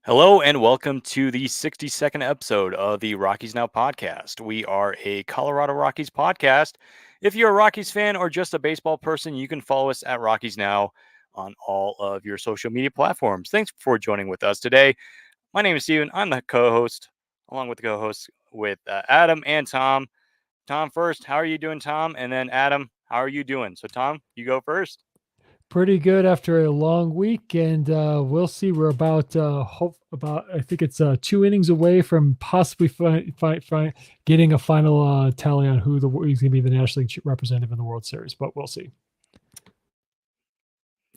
Hello and welcome to the 62nd episode of the Rockies Now podcast. We are a Colorado Rockies podcast. If you're a Rockies fan or just a baseball person, you can follow us at Rockies Now on all of your social media platforms. Thanks for joining with us today. My name is Steven. I'm the co-host, along with the co-hosts with Adam and Tom. Tom first, how are you doing, Tom? And then Adam, how are you doing? So Tom, you go first. Pretty good after a long week, and we'll see. We're about I think it's 2 innings away from possibly getting a final tally on who's going to be the National League representative in the World Series, but we'll see.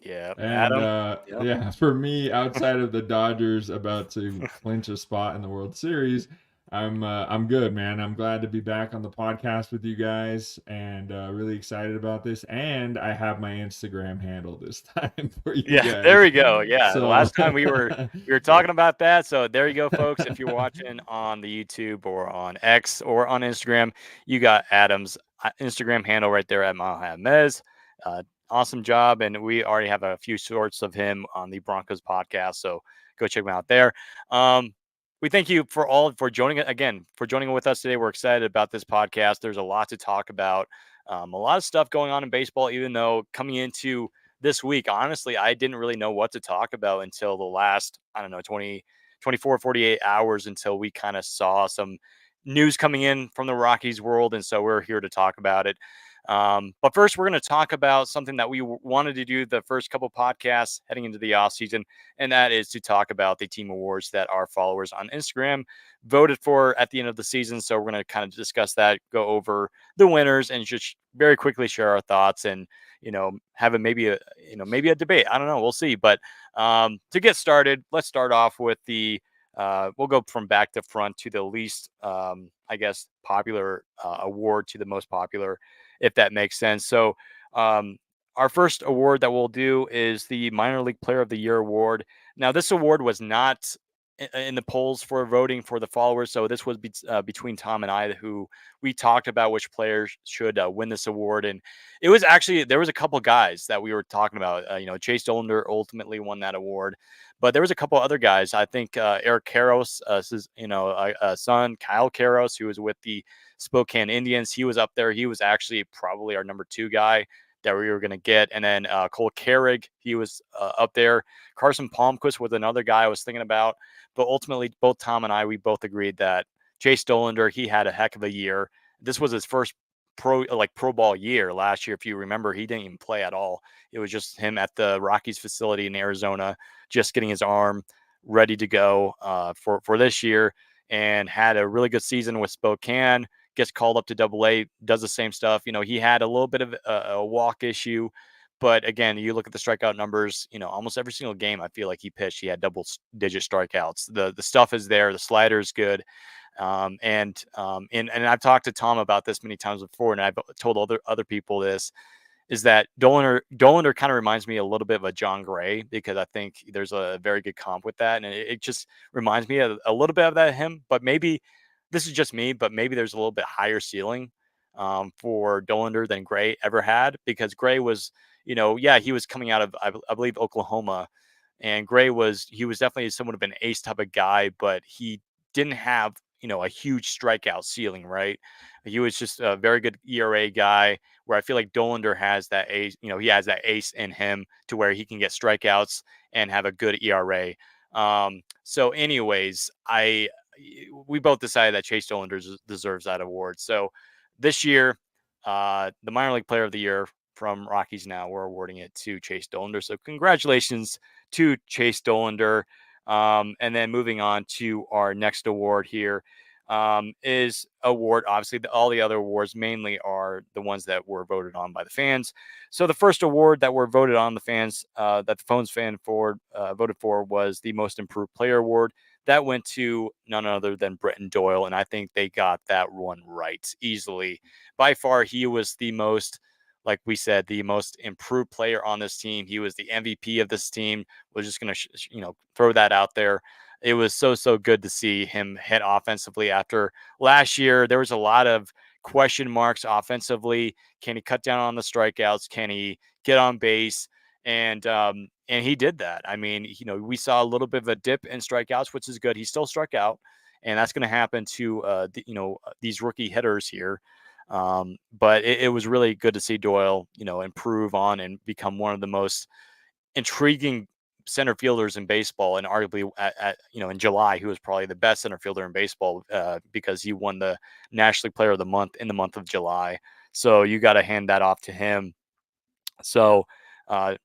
Yeah, And Adam. Yep. yeah, for me, outside of the Dodgers about to clinch a spot in the World Series, I'm good, man. I'm glad to be back on the podcast with you guys, and really excited about this. And I have my Instagram handle this time for you Yeah, there guys. we go. Yeah, the So last time we were talking about that. So there you go, folks. If you're watching on the YouTube or on X or on Instagram, you got Adam's Instagram handle right there at Mohamed. Awesome job, and we already have a few shorts of him on the Broncos podcast. So go check him out there. We thank you for joining with us today. We're excited about this podcast. There's a lot to talk about. A lot of stuff going on in baseball, even though coming into this week, honestly, I didn't really know what to talk about until the last, I don't know, 24, 48 hours until we kind of saw some news coming in from the Rockies world. And so we're here to talk about it. But first, we're going to talk about something that we wanted to do the first couple podcasts heading into the off season, and that is to talk about the team awards that our followers on Instagram voted for at the end of the season. So we're going to kind of discuss that, go over the winners, and just very quickly share our thoughts and have maybe a debate. I don't know, we'll see. But to get started, let's start off with we'll go from back to front to the least I guess popular award to the most popular, if that makes sense. So our first award that we'll do is the Minor League Player of the Year award. Now, this award was not in the polls for voting for the followers. So this was between Tom and I, who we talked about which players should win this award. And it was actually, there was a couple guys that we were talking about. Chase Dollander ultimately won that award, but there was a couple other guys. I think Eric Karros, his son, Kyle Karros, who was with the Spokane Indians. He was up there. He was actually probably our number 2 guy that we were going to get. And then Cole Carrig, he was up there. Carson Palmquist was another guy I was thinking about. But ultimately, both Tom and I, we both agreed that Chase Dollander, he had a heck of a year. This was his first pro ball year last year. If you remember, he didn't even play at all. It was just him at the Rockies facility in Arizona, just getting his arm ready to go for this year, and had a really good season with Spokane. Gets called up to Double-A, does the same stuff. He had a little bit of a walk issue, but again, you look at the strikeout numbers. Almost every single game I feel like he pitched, he had double-digit strikeouts. The stuff is there. The slider is good. And I've talked to Tom about this many times before, and I've told other people this, is that Dollander kind of reminds me a little bit of a John Gray, because I think there's a very good comp with that, and it just reminds me a little bit of that him. But maybe this is just me, but maybe there's a little bit higher ceiling for Dollander than Gray ever had, because Gray was, he was coming out of I believe Oklahoma, and Gray was definitely somewhat of an ace type of guy, but he didn't have a huge strikeout ceiling, right? He was just a very good ERA guy, where I feel like Dollander has that ace, he has that ace in him to where he can get strikeouts and have a good ERA. So anyways, we both decided that Chase Dollander deserves that award. So this year, the Minor League Player of the Year from Rockies Now, we're awarding it to Chase Dollander. So congratulations to Chase Dollander. And then moving on to our next award here is award. Obviously, all the other awards mainly are the ones that were voted on by the fans. So the first award that were voted on the fans, that the Phones fan voted for, was the Most Improved Player award. That went to none other than Britton Doyle, and I think they got that one right easily. By far, he was the most, like we said, the most improved player on this team. He was the MVP of this team. We're just going to, throw that out there. It was so good to see him hit offensively after last year. There was a lot of question marks offensively. Can he cut down on the strikeouts? Can he get on base? and he did that. I mean, we saw a little bit of a dip in strikeouts, which is good. He still struck out, and that's going to happen to these rookie hitters here. But it was really good to see Doyle, improve on and become one of the most intriguing center fielders in baseball, and arguably in July he was probably the best center fielder in baseball because he won the National League Player of the Month in the month of July. So you got to hand that off to him. So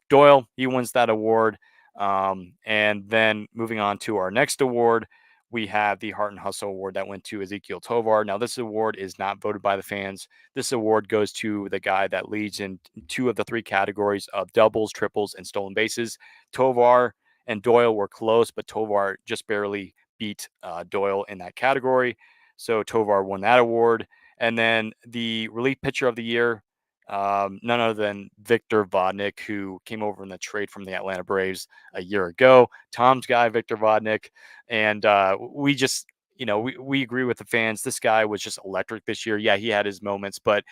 Doyle, he wins that award. And then moving on to our next award, we have the Heart and Hustle Award that went to Ezekiel Tovar. Now, this award is not voted by the fans. This award goes to the guy that leads in 2 of the 3 categories of doubles, triples, and stolen bases. Tovar and Doyle were close, but Tovar just barely beat Doyle in that category. So Tovar won that award. And then the relief pitcher of the year, none other than Victor Vodnik, who came over in the trade from the Atlanta Braves a year ago. Tom's guy, Victor Vodnik. And we just, we agree with the fans. This guy was just electric this year. Yeah, he had his moments, but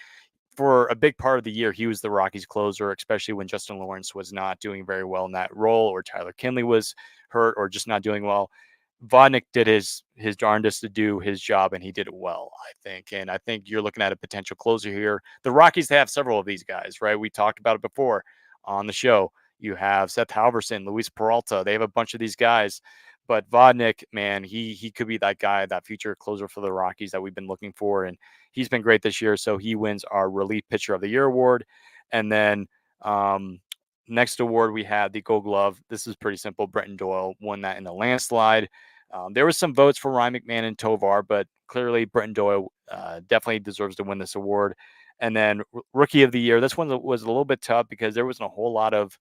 for a big part of the year, he was the Rockies closer, especially when Justin Lawrence was not doing very well in that role, or Tyler Kinley was hurt or just not doing well. Vodnik did his darndest to do his job, and he did it well, I think. And I think you're looking at a potential closer here. The Rockies have several of these guys, right? We talked about it before on the show. You have Seth Halverson, Luis Peralta. They have a bunch of these guys. But Vodnik, man, he could be that guy, that future closer for the Rockies that we've been looking for. And he's been great this year. So he wins our Relief Pitcher of the Year award. And then next award, we have the Gold Glove. This is pretty simple. Brenton Doyle won that in a landslide. There was some votes for Ryan McMahon and Tovar, but clearly Brenton Doyle definitely deserves to win this award. And then Rookie of the Year. This one was a little bit tough because there wasn't a whole lot of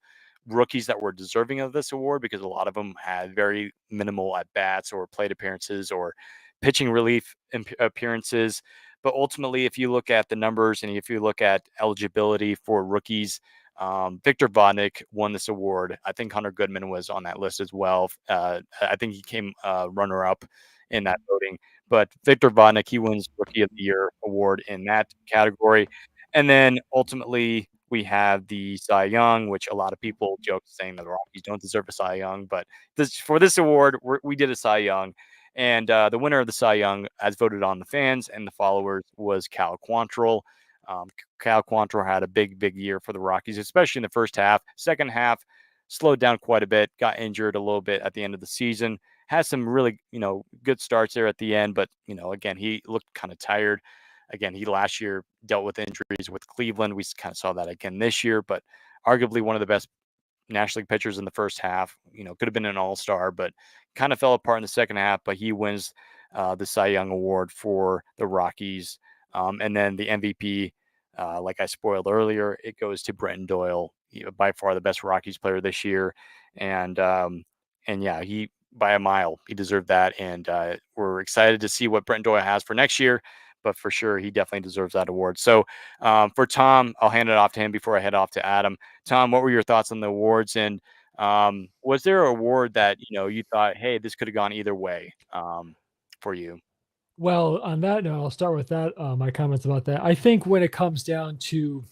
rookies that were deserving of this award, because a lot of them had very minimal at bats or plate appearances or pitching relief appearances. But ultimately, if you look at the numbers and if you look at eligibility for rookies, Victor Vodnik won this award. I think Hunter Goodman was on that list as well. I think he came runner-up in that voting. But Victor Vodnik, he wins Rookie of the Year award in that category. And then ultimately, we have the Cy Young, which a lot of people joke saying that the Rockies don't deserve a Cy Young. But for this award, we did a Cy Young. And the winner of the Cy Young, as voted on the fans and the followers, was Cal Quantrill. Cal Quantrill had a big year for the Rockies, especially in the first half. Second half, slowed down quite a bit, got injured a little bit at the end of the season. Had some really, good starts there at the end, but, again, he looked kind of tired. Again, he last year dealt with injuries with Cleveland. We kind of saw that again this year, but arguably one of the best National League pitchers in the first half. Could have been an all-star, but kind of fell apart in the second half. But he wins the Cy Young Award for the Rockies. And then the MVP, like I spoiled earlier, it goes to Brenton Doyle, by far the best Rockies player this year. And yeah, he by a mile, he deserved that. And we're excited to see what Brenton Doyle has for next year. But for sure, he definitely deserves that award. So for Tom, I'll hand it off to him before I head off to Adam. Tom, what were your thoughts on the awards? And was there an award that, you thought, hey, this could have gone either way for you? Well, on that note, I'll start with that. My comments about that. I think when it comes down to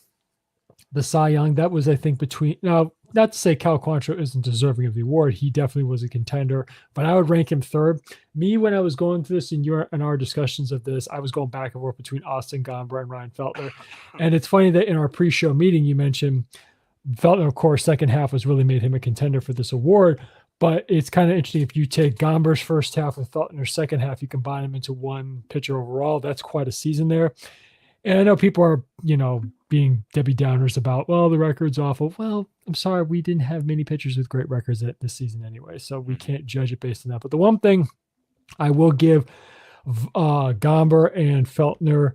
the Cy Young, that was, I think, between now. Not to say Cal Quantrill isn't deserving of the award. He definitely was a contender, but I would rank him third. Me, when I was going through this and our discussions of this, I was going back and forth between Austin Gomber and Ryan Feltner. And it's funny that in our pre-show meeting, you mentioned Feltner, of course, second half was really made him a contender for this award. But it's kind of interesting if you take Gomber's first half with Feltner's second half, you combine them into one pitcher overall. That's quite a season there. And I know people are, being Debbie Downers about, well, the record's awful. Well, I'm sorry, we didn't have many pitchers with great records this season anyway, so we can't judge it based on that. But the one thing I will give Gomber and Feltner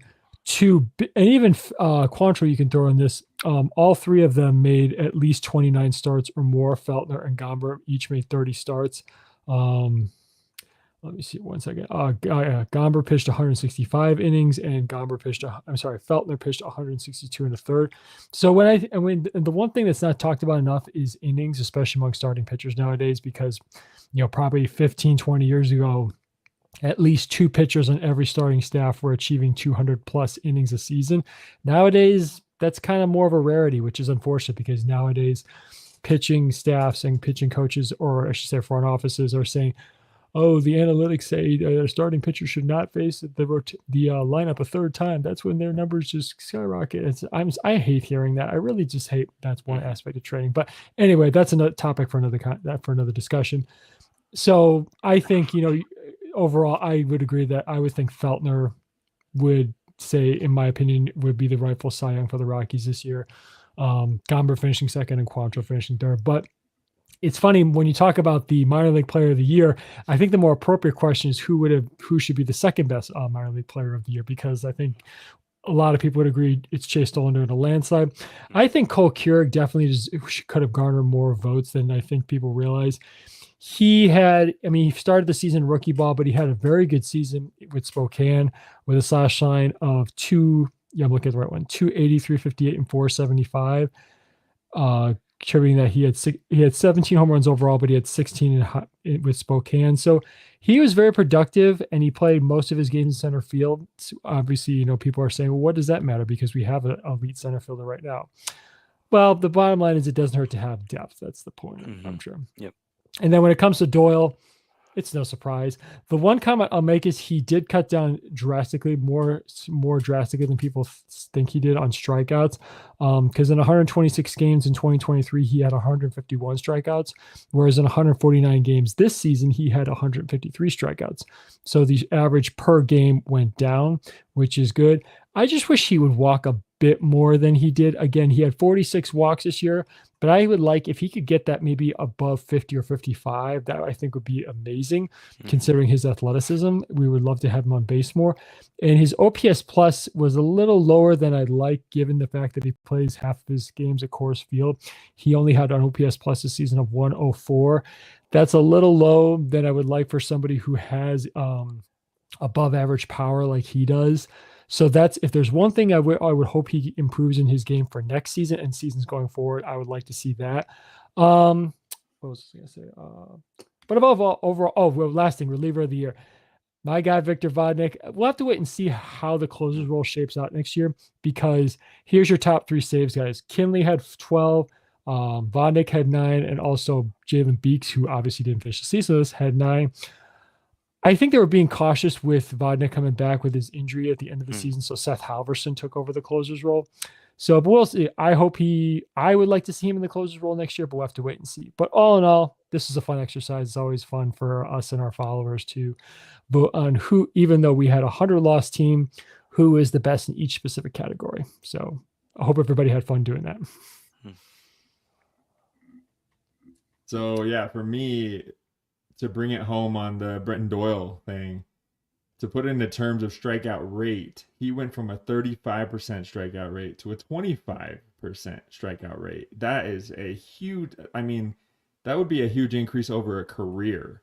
and even Quantrill you can throw in this, all three of them made at least 29 starts or more. Feltner and Gomber each made 30 starts. Let me see 1 second. Gomber pitched 165 innings, and Feltner pitched 162 in the third. So the one thing that's not talked about enough is innings, especially among starting pitchers nowadays, because probably 15, 20 years ago, at least 2 pitchers on every starting staff were achieving 200 plus innings a season. Nowadays, that's kind of more of a rarity, which is unfortunate because nowadays pitching staffs and pitching coaches, or I should say front offices, are saying, oh, the analytics say their starting pitcher should not face the lineup a third time. That's when their numbers just skyrocket. I hate hearing that. I really just hate that's one aspect of training. But anyway, that's another topic for another discussion. So I think, overall, I would agree that I would think Feltner would say, in my opinion, would be the rightful Cy Young for the Rockies this year. Gomber finishing second and Quantrill finishing third. But it's funny when you talk about the minor league player of the year, I think the more appropriate question is who should be the second best minor league player of the year, because I think a lot of people would agree it's Chase Dollander in a landslide. I think Cole Keurig definitely could have garnered more votes than I think people realize. He started the season rookie ball, but he had a very good season with Spokane with a slash line of 280, 358, and 475. Contributing that he had 17 home runs overall, but he had 16 with Spokane. So he was very productive, and he played most of his games in center field. So obviously, people are saying, well, what does that matter? Because we have an elite center fielder right now. Well, the bottom line is it doesn't hurt to have depth. That's the point, I'm sure. Yep. And then when it comes to Doyle, it's no surprise. The one comment I'll make is he did cut down drastically, more drastically than people think he did on strikeouts. Because in 126 games in 2023, he had 151 strikeouts, whereas in 149 games this season, he had 153 strikeouts. So the average per game went down, which is good. I just wish he would walk a bit more than he did. Again, he had 46 walks this year, but I would like if he could get that maybe above 50 or 55, that I think would be amazing considering his athleticism. We would love to have him on base more. And his OPS plus was a little lower than I'd like, given the fact that he plays half of his games at Coors Field. He only had an OPS plus this season of 104. That's a little low than I would like for somebody who has above average power like he does. So that's, if there's one thing I would hope he improves in his game for next season and seasons going forward, I would like to see that. What was I going to say? But above all, overall, last thing, reliever of the year. My guy, Victor Vodnik. We'll have to wait and see how the closers role shapes out next year, because here's your top 3 saves, guys. Kinley had 12, Vodnik had 9, and also Jalen Beeks, who obviously didn't finish the season, had 9. I think they were being cautious with Vodnik coming back with his injury at the end of the season. So Seth Halverson took over the closer's role. So, but we'll see. I would like to see him in the closer's role next year, but we'll have to wait and see. But all in all, this is a fun exercise. It's always fun for us and our followers to vote on who, even though we had a 100-loss team, who is the best in each specific category. So I hope everybody had fun doing that. So yeah, for me, to bring it home on the Brenton Doyle thing, to put it into terms of strikeout rate, he went from a 35% strikeout rate to a 25% strikeout rate. That is a huge, that would be a huge increase over a career,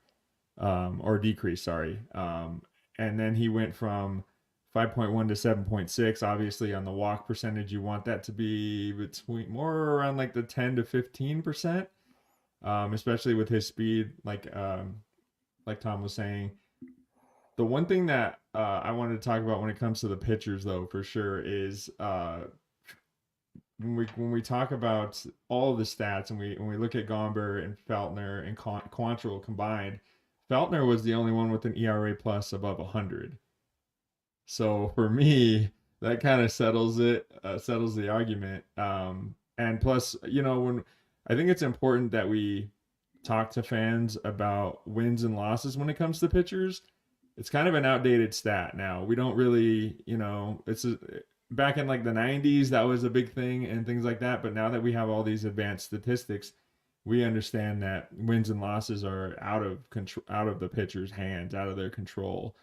or decrease, sorry. And then he went from 5.1 to 7.6. Obviously on the walk percentage, you want that to be between more around like the 10 to 15%. Especially with his speed, like Tom was saying. The one thing that I wanted to talk about when it comes to the pitchers, though, for sure, is when we talk about all of the stats, and when we look at Gomber and Feltner and Quantrill combined, Feltner was the only one with an ERA plus above 100. So for me, that kind of settles the argument. And plus, when I think it's important that we talk to fans about wins and losses when it comes to pitchers. It's kind of an outdated stat now. We don't really, back in like the 90s, that was a big thing and things like that. But now that we have all these advanced statistics, we understand that wins and losses are out of control, out of the pitcher's hands, out of their control.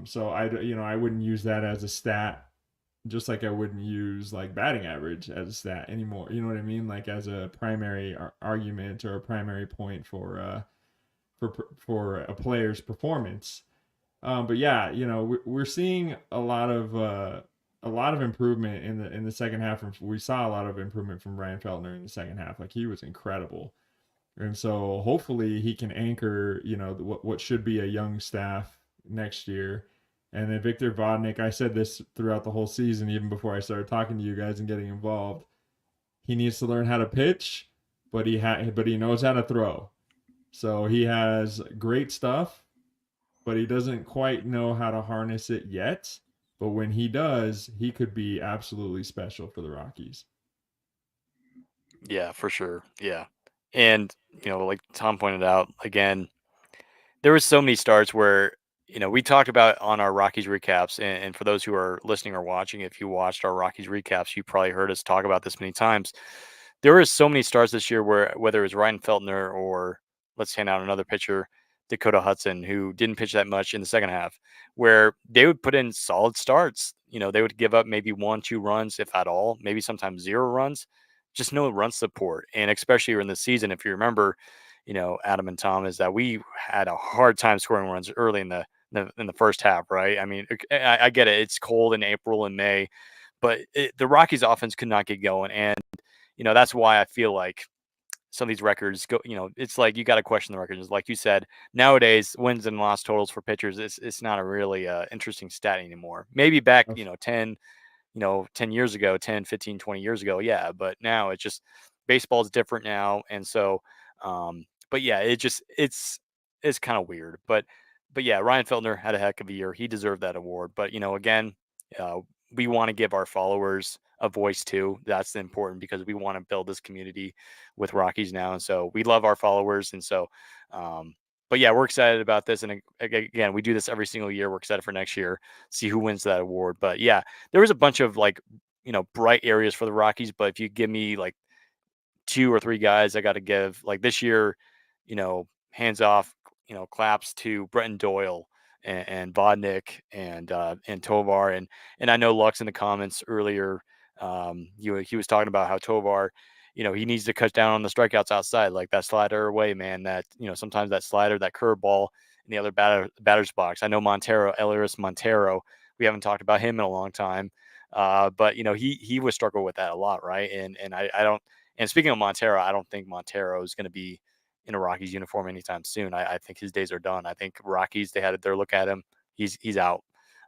So I wouldn't use that as a stat, just like I wouldn't use like batting average as a stat anymore. You know what I mean? Like as a primary argument or a primary point for a player's performance. But yeah, we're seeing a lot of improvement in the second half. We saw a lot of improvement from Ryan Feltner in the second half. Like he was incredible. And so hopefully he can anchor, what should be a young staff next year. And then Victor Vodnik, I said this throughout the whole season, even before I started talking to you guys and getting involved. He needs to learn how to pitch, but he knows how to throw. So he has great stuff, but he doesn't quite know how to harness it yet. But when he does, he could be absolutely special for the Rockies. Yeah, for sure. Yeah. And, like Tom pointed out, again, there was so many starts where, we talked about on our Rockies recaps. And for those who are listening or watching, if you watched our Rockies recaps, you probably heard us talk about this many times. There were so many starts this year where, whether it was Ryan Feltner or, let's hand out another pitcher, Dakota Hudson, who didn't pitch that much in the second half, where they would put in solid starts. They would give up maybe 1, 2 runs, if at all, maybe sometimes 0 runs, just no run support. And especially in the season, if you remember, Adam and Tom, is that we had a hard time scoring runs early in the first half, right? I mean, I get it. It's cold in April and May, but the Rockies offense could not get going. And, that's why I feel like some of these records go, it's like you got to question the records. Like you said, nowadays, wins and loss totals for pitchers, it's not a really interesting stat anymore. Maybe back, 10 years ago, 10, 15, 20 years ago. Yeah. But now it's just baseball's different now. And so, but yeah, it's kind of weird. But yeah, Ryan Feltner had a heck of a year. He deserved that award. But, again, uh, we want to give our followers a voice too. That's important because we want to build this community with Rockies now. And so we love our followers. And so, but yeah, we're excited about this. And again, we do this every single year. We're excited for next year, see who wins that award. But yeah, there was a bunch of like, bright areas for the Rockies. But if you give me like 2 or 3 guys I got to give, like this year, hands off, claps to Bretton Doyle and Vodnik and Tovar. And I know Lux in the comments earlier, he was talking about how Tovar, he needs to cut down on the strikeouts outside, like that slider away, man. That, sometimes that slider, that curveball in the other batter's box. I know Elias Montero, we haven't talked about him in a long time. But he was struggle with that a lot, right? And I don't. And speaking of Montero, I don't think Montero is going to be in a Rockies uniform anytime soon. I think his days are done. I think Rockies, they had their look at him. He's out.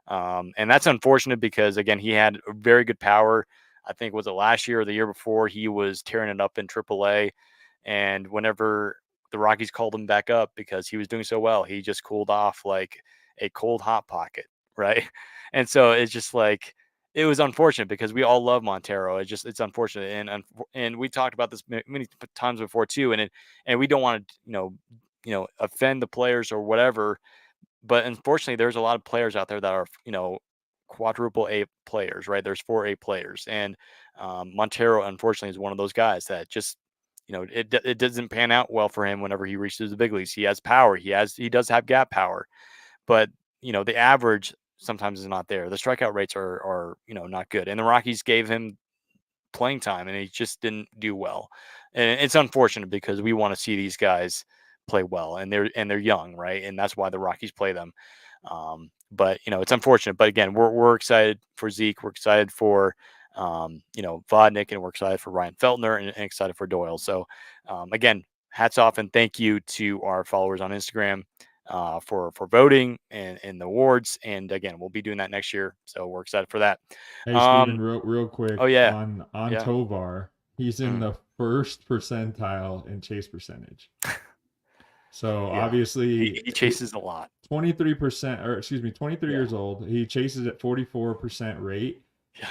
And that's unfortunate because, again, he had very good power. I think, was it last year or the year before, he was tearing it up in AAA. And whenever the Rockies called him back up because he was doing so well, he just cooled off like a cold hot pocket, right? And so it's just like, it was unfortunate because we all love Montero. It's unfortunate, and we talked about this many times before too. And we don't want to offend the players or whatever. But unfortunately, there's a lot of players out there that are quadruple A players, right? There's 4 A players, and Montero unfortunately is one of those guys that just it doesn't pan out well for him whenever he reaches the big leagues. He has power. He does have gap power, but the average sometimes is not there. The strikeout rates are not good. And the Rockies gave him playing time and he just didn't do well. And it's unfortunate because we want to see these guys play well, and they're young, right? And that's why the Rockies play them. But it's unfortunate. But again, we're excited for Zeke. We're excited for Vodnik, and we're excited for Ryan Feltner, and excited for Doyle. So again, hats off and thank you to our followers on Instagram for voting and the awards. And again, we'll be doing that next year, so we're excited for that. Hey Steven, real Oh quick yeah, on yeah. Tovar, he's in the first percentile in chase percentage. So Yeah. obviously He chases a lot. 23%, or excuse me, 23 Yeah. years old. He chases at 44% rate. Yeah.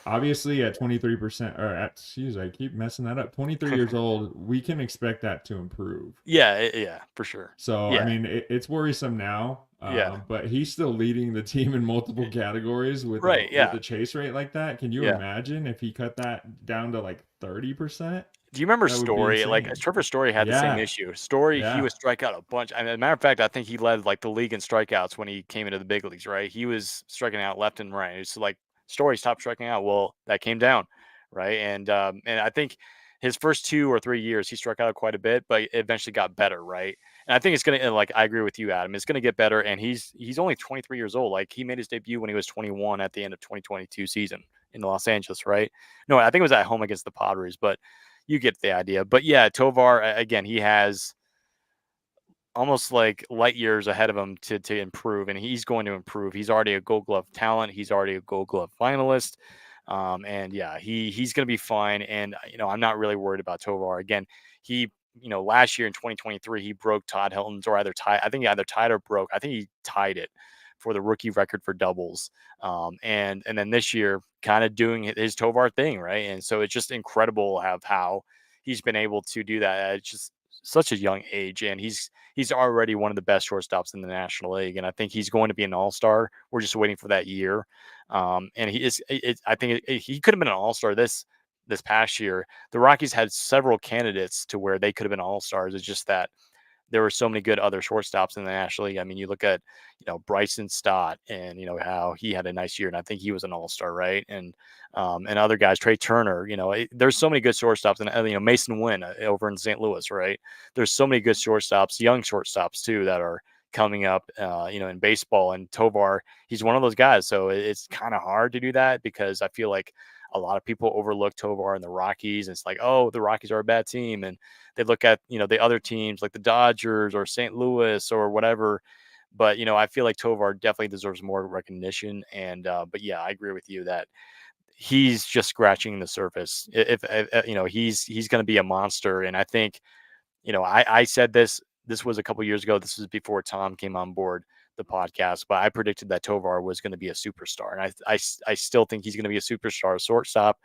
Obviously at 23%, or excuse, I keep messing that up. 23 years old, we can expect that to improve. Yeah, for sure. So Yeah. I mean, it's worrisome now. Yeah. But he's still leading the team in multiple categories with Right. with Yeah. a chase rate like that. Can you Yeah. imagine if he cut that down to like 30%? Do you remember That would be Story? Like insane. Trevor Story had the same Yeah, issue. Story, he yeah. would strike out a bunch. I mean, as a matter of fact, I think he led like the league in strikeouts when he came into the big leagues. Right? He was striking out left and right. It's like Story stopped striking out. Well, that came down, right? And I think his first 2 or 3 years he struck out quite a bit, but it eventually got better, right? And I think it's gonna, like, I agree with you, Adam. It's gonna get better, and he's only 23 years old. Like, he made his debut when he was 21 at the end of 2022 season in Los Angeles, right? No, I think it was at home against the Padres, but you get the idea. But yeah, Tovar, again, he has almost like light years ahead of him to improve, and he's going to improve. He's already a Gold Glove talent. He's already a Gold Glove finalist. And yeah, he's going to be fine. And I'm not really worried about Tovar. Again, he last year in 2023 he broke Todd Hilton's, or either tied. I think he either tied or broke. I think he tied it for the rookie record for doubles. And then this year, kind of doing his Tovar thing, right? And so it's just incredible how he's been able to do that at just such a young age, and he's already one of the best shortstops in the National League, and I think he's going to be an All-Star. We're just waiting for that year, and he is. I think he could have been an All-Star this past year. The Rockies had several candidates to where they could have been All-Stars. It's just that there were so many good other shortstops in the National League. I mean, you look at Bryson Stott, and how he had a nice year, and I think he was an All-Star, right? And other guys, Trey Turner. There's so many good shortstops, and Mason Wynn over in St. Louis, right? There's so many good shortstops, young shortstops too, that are coming up, in baseball. And Tovar, he's one of those guys. So it's kind of hard to do that because I feel like a lot of people overlook Tovar and the Rockies. And it's like, oh, the Rockies are a bad team. And they look at, the other teams like the Dodgers or St. Louis or whatever. But, I feel like Tovar definitely deserves more recognition. And, but yeah, I agree with you that he's just scratching the surface. If he's going to be a monster. And I think, I said this was a couple years ago. This was before Tom came on board the podcast, but I predicted that Tovar was going to be a superstar, and I still think he's going to be a superstar shortstop.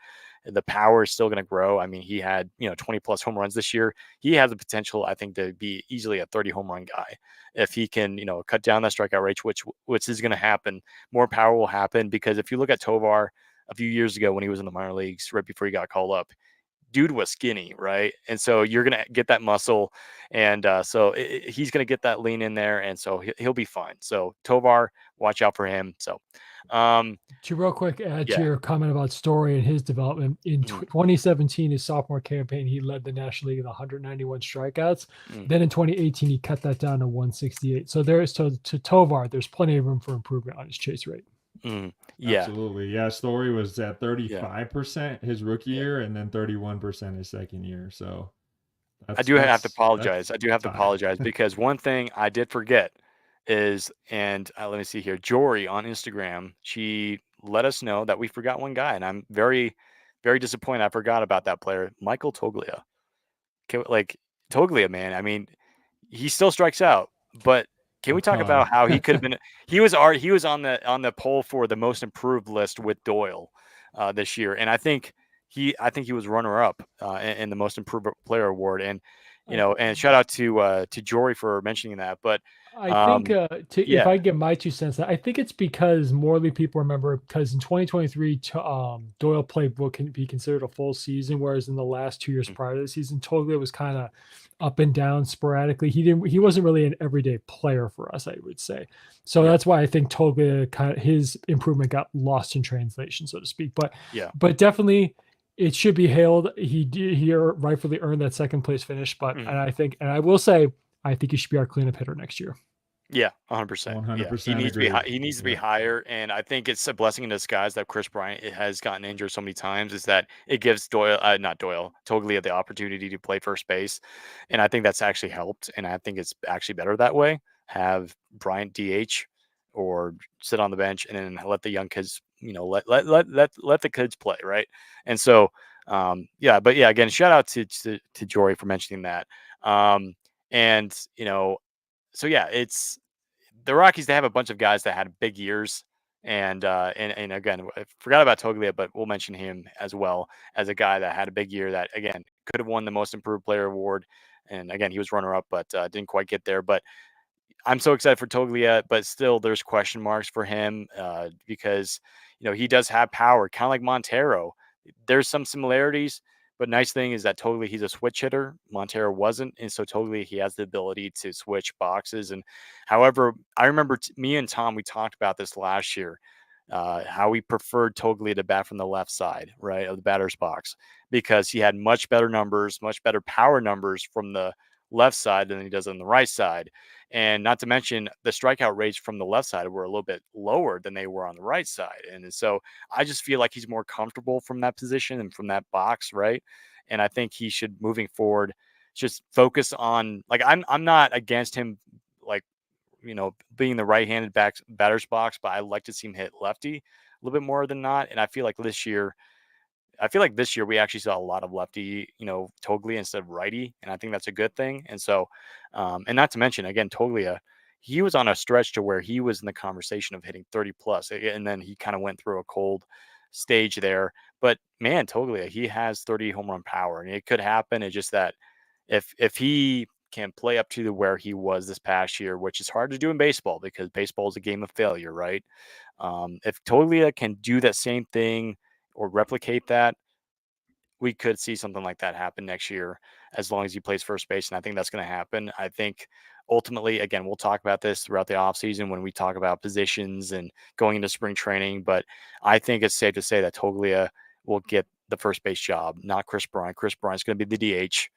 The power is still going to grow. I mean, he had 20 plus home runs this year. He has the potential, I think, to be easily a 30 home run guy if he can cut down that strikeout rate, which is going to happen. More power will happen, because if you look at Tovar a few years ago when he was in the minor leagues, right before he got called up, dude was skinny, right? And so you're gonna get that muscle, and so he's gonna get that lean in there, and so he'll be fine. So Tovar, watch out for him. So, To real quick add to yeah, your comment about Story and his development in mm, 2017, his sophomore campaign, he led the National League with 191 strikeouts. mm, Then in 2018, he cut that down to 168. So there's to Tovar, there's plenty of room for improvement on his chase rate. yeah, Absolutely. Yeah, Story was at yeah. 35% his rookie Yeah. year and then 31% his second year. So I that's do have to that's apologize. that's I do have to high. apologize because one thing I did forget is, and let me see here, Jory on Instagram, she let us know that we forgot one guy, and I'm very, very disappointed. I forgot about that player, Michael Toglia. Like Toglia, man. I mean, he still strikes out, but can A we talk ton. about how he could have been? He was on the poll for the most improved list with Doyle this year, and I think he was runner up in the most improved player award, and I, and shout out to Jory for mentioning that. But I think um, if yeah, I get my 2 cents, I think it's because Morley people remember because in 2023, Doyle played what can be considered a full season, whereas in the last 2 years mm, prior to the season, Toglia was kind of up and down sporadically. He wasn't really an everyday player for us, I would say. So yeah, that's why I think Toglia kind of his improvement got lost in translation, so to speak. But yeah, but definitely it should be hailed. He rightfully earned that second place finish. But mhm. and I think and I will say I think he should be our cleanup hitter next year. Yeah, 100%. Yeah, he 100% needs to be high. agree. He needs to be Yeah. higher, and I think it's a blessing in disguise that Chris Bryant has gotten injured so many times. Is that it gives not Doyle, Toglia the opportunity to play first base, and I think that's actually helped. And I think it's actually better that way. Have Bryant DH or sit on the bench, and then let the young kids, let the kids play, right? And so, yeah, but yeah, again, shout out to Jory for mentioning that. And so yeah, it's the Rockies. They have a bunch of guys that had big years, and again, I forgot about Toglia, but we'll mention him as well as a guy that had a big year that again could have won the Most Improved Player award, and again he was runner up, but didn't quite get there. But I'm so excited for Toglia, but still there's question marks for him because he does have power, kind of like Montero. There's some similarities, but nice thing is that Toglia he's a switch hitter. Montero wasn't, and so Toglia he has the ability to switch boxes. And however, I remember me and Tom we talked about this last year. How we preferred Toglia to bat from the left side, right, of the batter's box, because he had much better numbers, much better power numbers from the left side than he does on the right side. And not to mention the strikeout rates from the left side were a little bit lower than they were on the right side. And so I just feel like he's more comfortable from that position and from that box, right? And I think he should moving forward just focus on like I'm not against him like being the right-handed batter's box, but I like to see him hit lefty. little bit more than not. And I feel like this year we actually saw a lot of lefty, Toglia instead of righty, and I think that's a good thing. And so, and not to mention again, Toglia, he was on a stretch to where he was in the conversation of hitting 30 plus, and then he kind of went through a cold stage there. But man, Toglia, he has 30 home run power, and it could happen. It's just that if he can play up to where he was this past year, which is hard to do in baseball because baseball is a game of failure, right? If Toglia can do that same thing or replicate that, we could see something like that happen next year as long as he plays first base. And I think that's going to happen. I think ultimately, again, we'll talk about this throughout the offseason when we talk about positions and going into spring training. But I think it's safe to say that Toglia will get the first base job, not Chris Bryant. Chris Bryant's going to be the DH.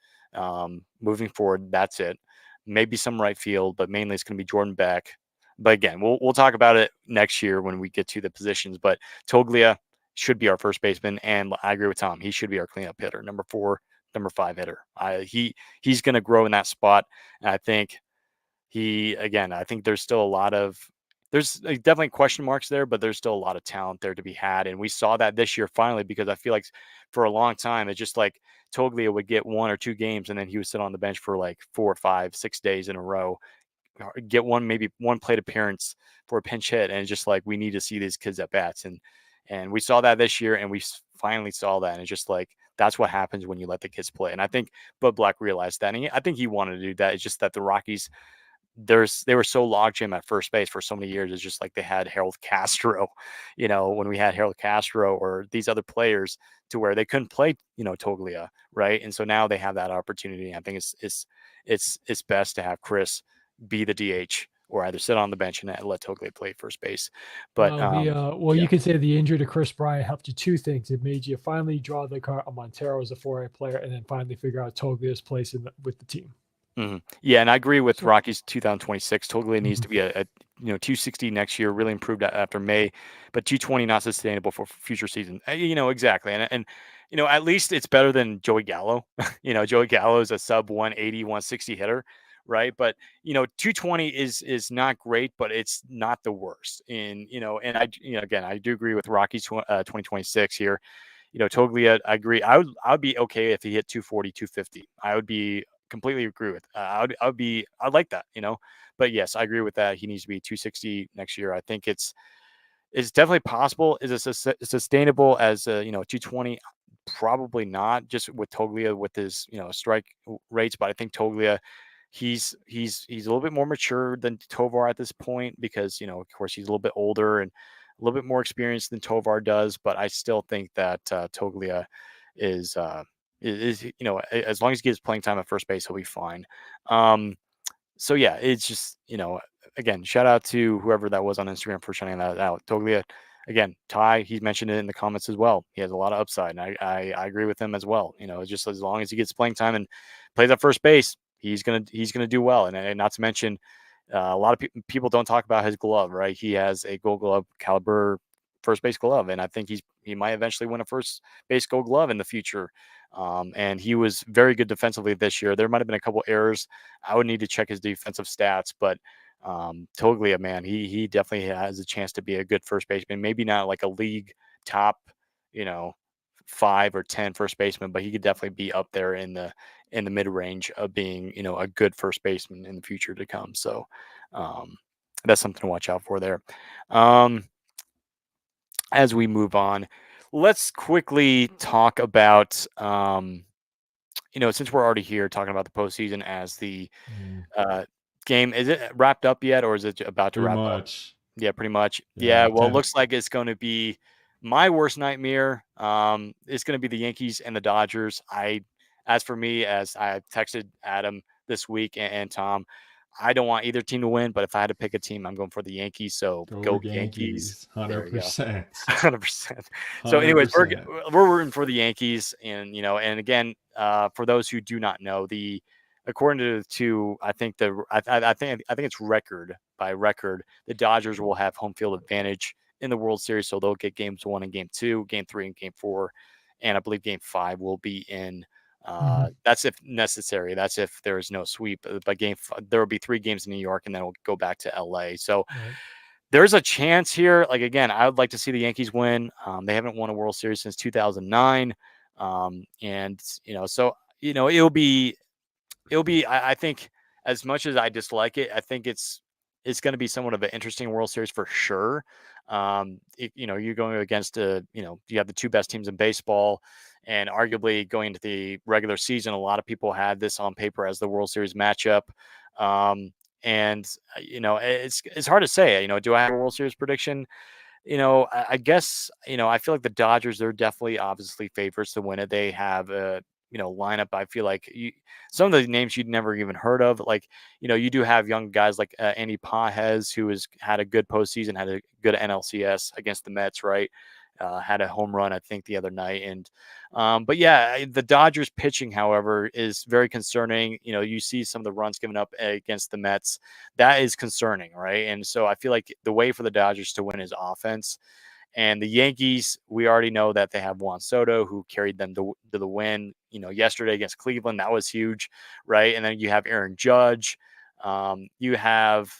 Moving forward, that's it. Maybe some right field, but mainly it's going to be Jordan Beck. But again, we'll talk about it next year when we get to the positions. But Toglia should be our first baseman, and I agree with Tom. He should be our cleanup hitter, number 4, number 5 hitter. He's going to grow in that spot, and I think I think there's still a lot of there's definitely question marks there, but there's still a lot of talent there to be had, and we saw that this year finally because I feel like for a long time it's just like Toglia would get 1 or 2 games, and then he would sit on the bench for like 4, 5, 6 days in a row, get maybe one plate appearance for a pinch hit, and it's just like we need to see these kids at bats, and we saw that this year, and we finally saw that, and it's just like that's what happens when you let the kids play, and I think Bud Black realized that, and I think he wanted to do that. It's just that the Rockies they were so logjam at first base for so many years. It's just like they had Harold Castro, when we had Harold Castro or these other players to where they couldn't play, Toglia, right? And so now they have that opportunity. I think it's best to have Chris be the DH or either sit on the bench and let Toglia play first base. But You could say the injury to Chris Bryant helped you two things. It made you finally draw the card on Montero as a 4A player, and then finally figure out Toglia's place with the team. Mm-hmm. Yeah, and I agree with Rockies 2026. Toglia needs to be a 260 next year, really improved after May, but 220 not sustainable for future season. Exactly, and at least it's better than Joey Gallo. Joey Gallo is a sub 180, 160 hitter, right? But 220 is not great, but it's not the worst. And and again, I do agree with Rockies 2026 here. Toglia, I agree. I would be okay if he hit 240, 250. I would be completely agree with. I'd like that, But yes, I agree with that. He needs to be 260 next year. I think it's definitely possible. Is it sustainable as 220? Probably not. Just with Toglia with his strike rates, but I think Toglia. He's a little bit more mature than Tovar at this point because of course he's a little bit older and a little bit more experienced than Tovar does. But I still think that Toglia is as long as he gets playing time at first base, he'll be fine. So yeah, it's just again, shout out to whoever that was on Instagram for shouting that out. Toglia, again, Ty, he mentioned it in the comments as well. He has a lot of upside, and I agree with him as well. Just as long as he gets playing time and plays at first base, he's gonna do well. And not to mention, a lot of people don't talk about his glove, right? He has a Gold Glove caliber first base glove, and I think he might eventually win a first base Gold Glove in the future. And he was very good defensively this year. There might have been a couple errors. I would need to check his defensive stats, but Toglia, man, he definitely has a chance to be a good first baseman. Maybe not like a league top, 5 or 10 first baseman, but he could definitely be up there in the mid range of being, a good first baseman in the future to come. So that's something to watch out for there. As we move on, let's quickly talk about, since we're already here talking about the postseason as the game, is it wrapped up yet, or is it about to Pretty wrap up? much. Yeah, pretty much. Yeah, Well, it looks like it's going to be my worst nightmare. It's going to be the Yankees and the Dodgers. As for me, as I texted Adam this week and Tom, I don't want either team to win, but if I had to pick a team, I'm going for the Yankees. So go Yankees. 100%. 100%. So, anyways, we're rooting for the Yankees, and and again, for those who do not know, according to I think it's record by record, the Dodgers will have home field advantage in the World Series, so they'll get games 1 and game 2, game 3 and game 4, and I believe game 5 will be in. That's if necessary. That's if there is no sweep. By there will be 3 games in New York, and then we'll go back to LA. So there's a chance here. Like, again, I would like to see the Yankees win. They haven't won a World Series since 2009. And, so, I think, as much as I dislike it, I think it's going to be somewhat of an interesting World Series for sure. You're going against you have the two best teams in baseball, and arguably going into the regular season, a lot of people had this on paper as the World Series matchup. And it's hard to say. Do I have a World Series prediction? I guess, I feel like the Dodgers, they're definitely obviously favorites to win it. They have a, lineup. I feel like some of the names you'd never even heard of, like, you do have young guys like Andy Pages, who has had a good postseason, had a good NLCS against the Mets, right? Had a home run, I think, the other night. And, but yeah, the Dodgers pitching, however, is very concerning. You see some of the runs given up against the Mets. That is concerning, right? And so I feel like the way for the Dodgers to win is offense. And the Yankees, we already know that they have Juan Soto, who carried them to the win, yesterday against Cleveland. That was huge, right? And then you have Aaron Judge. You have,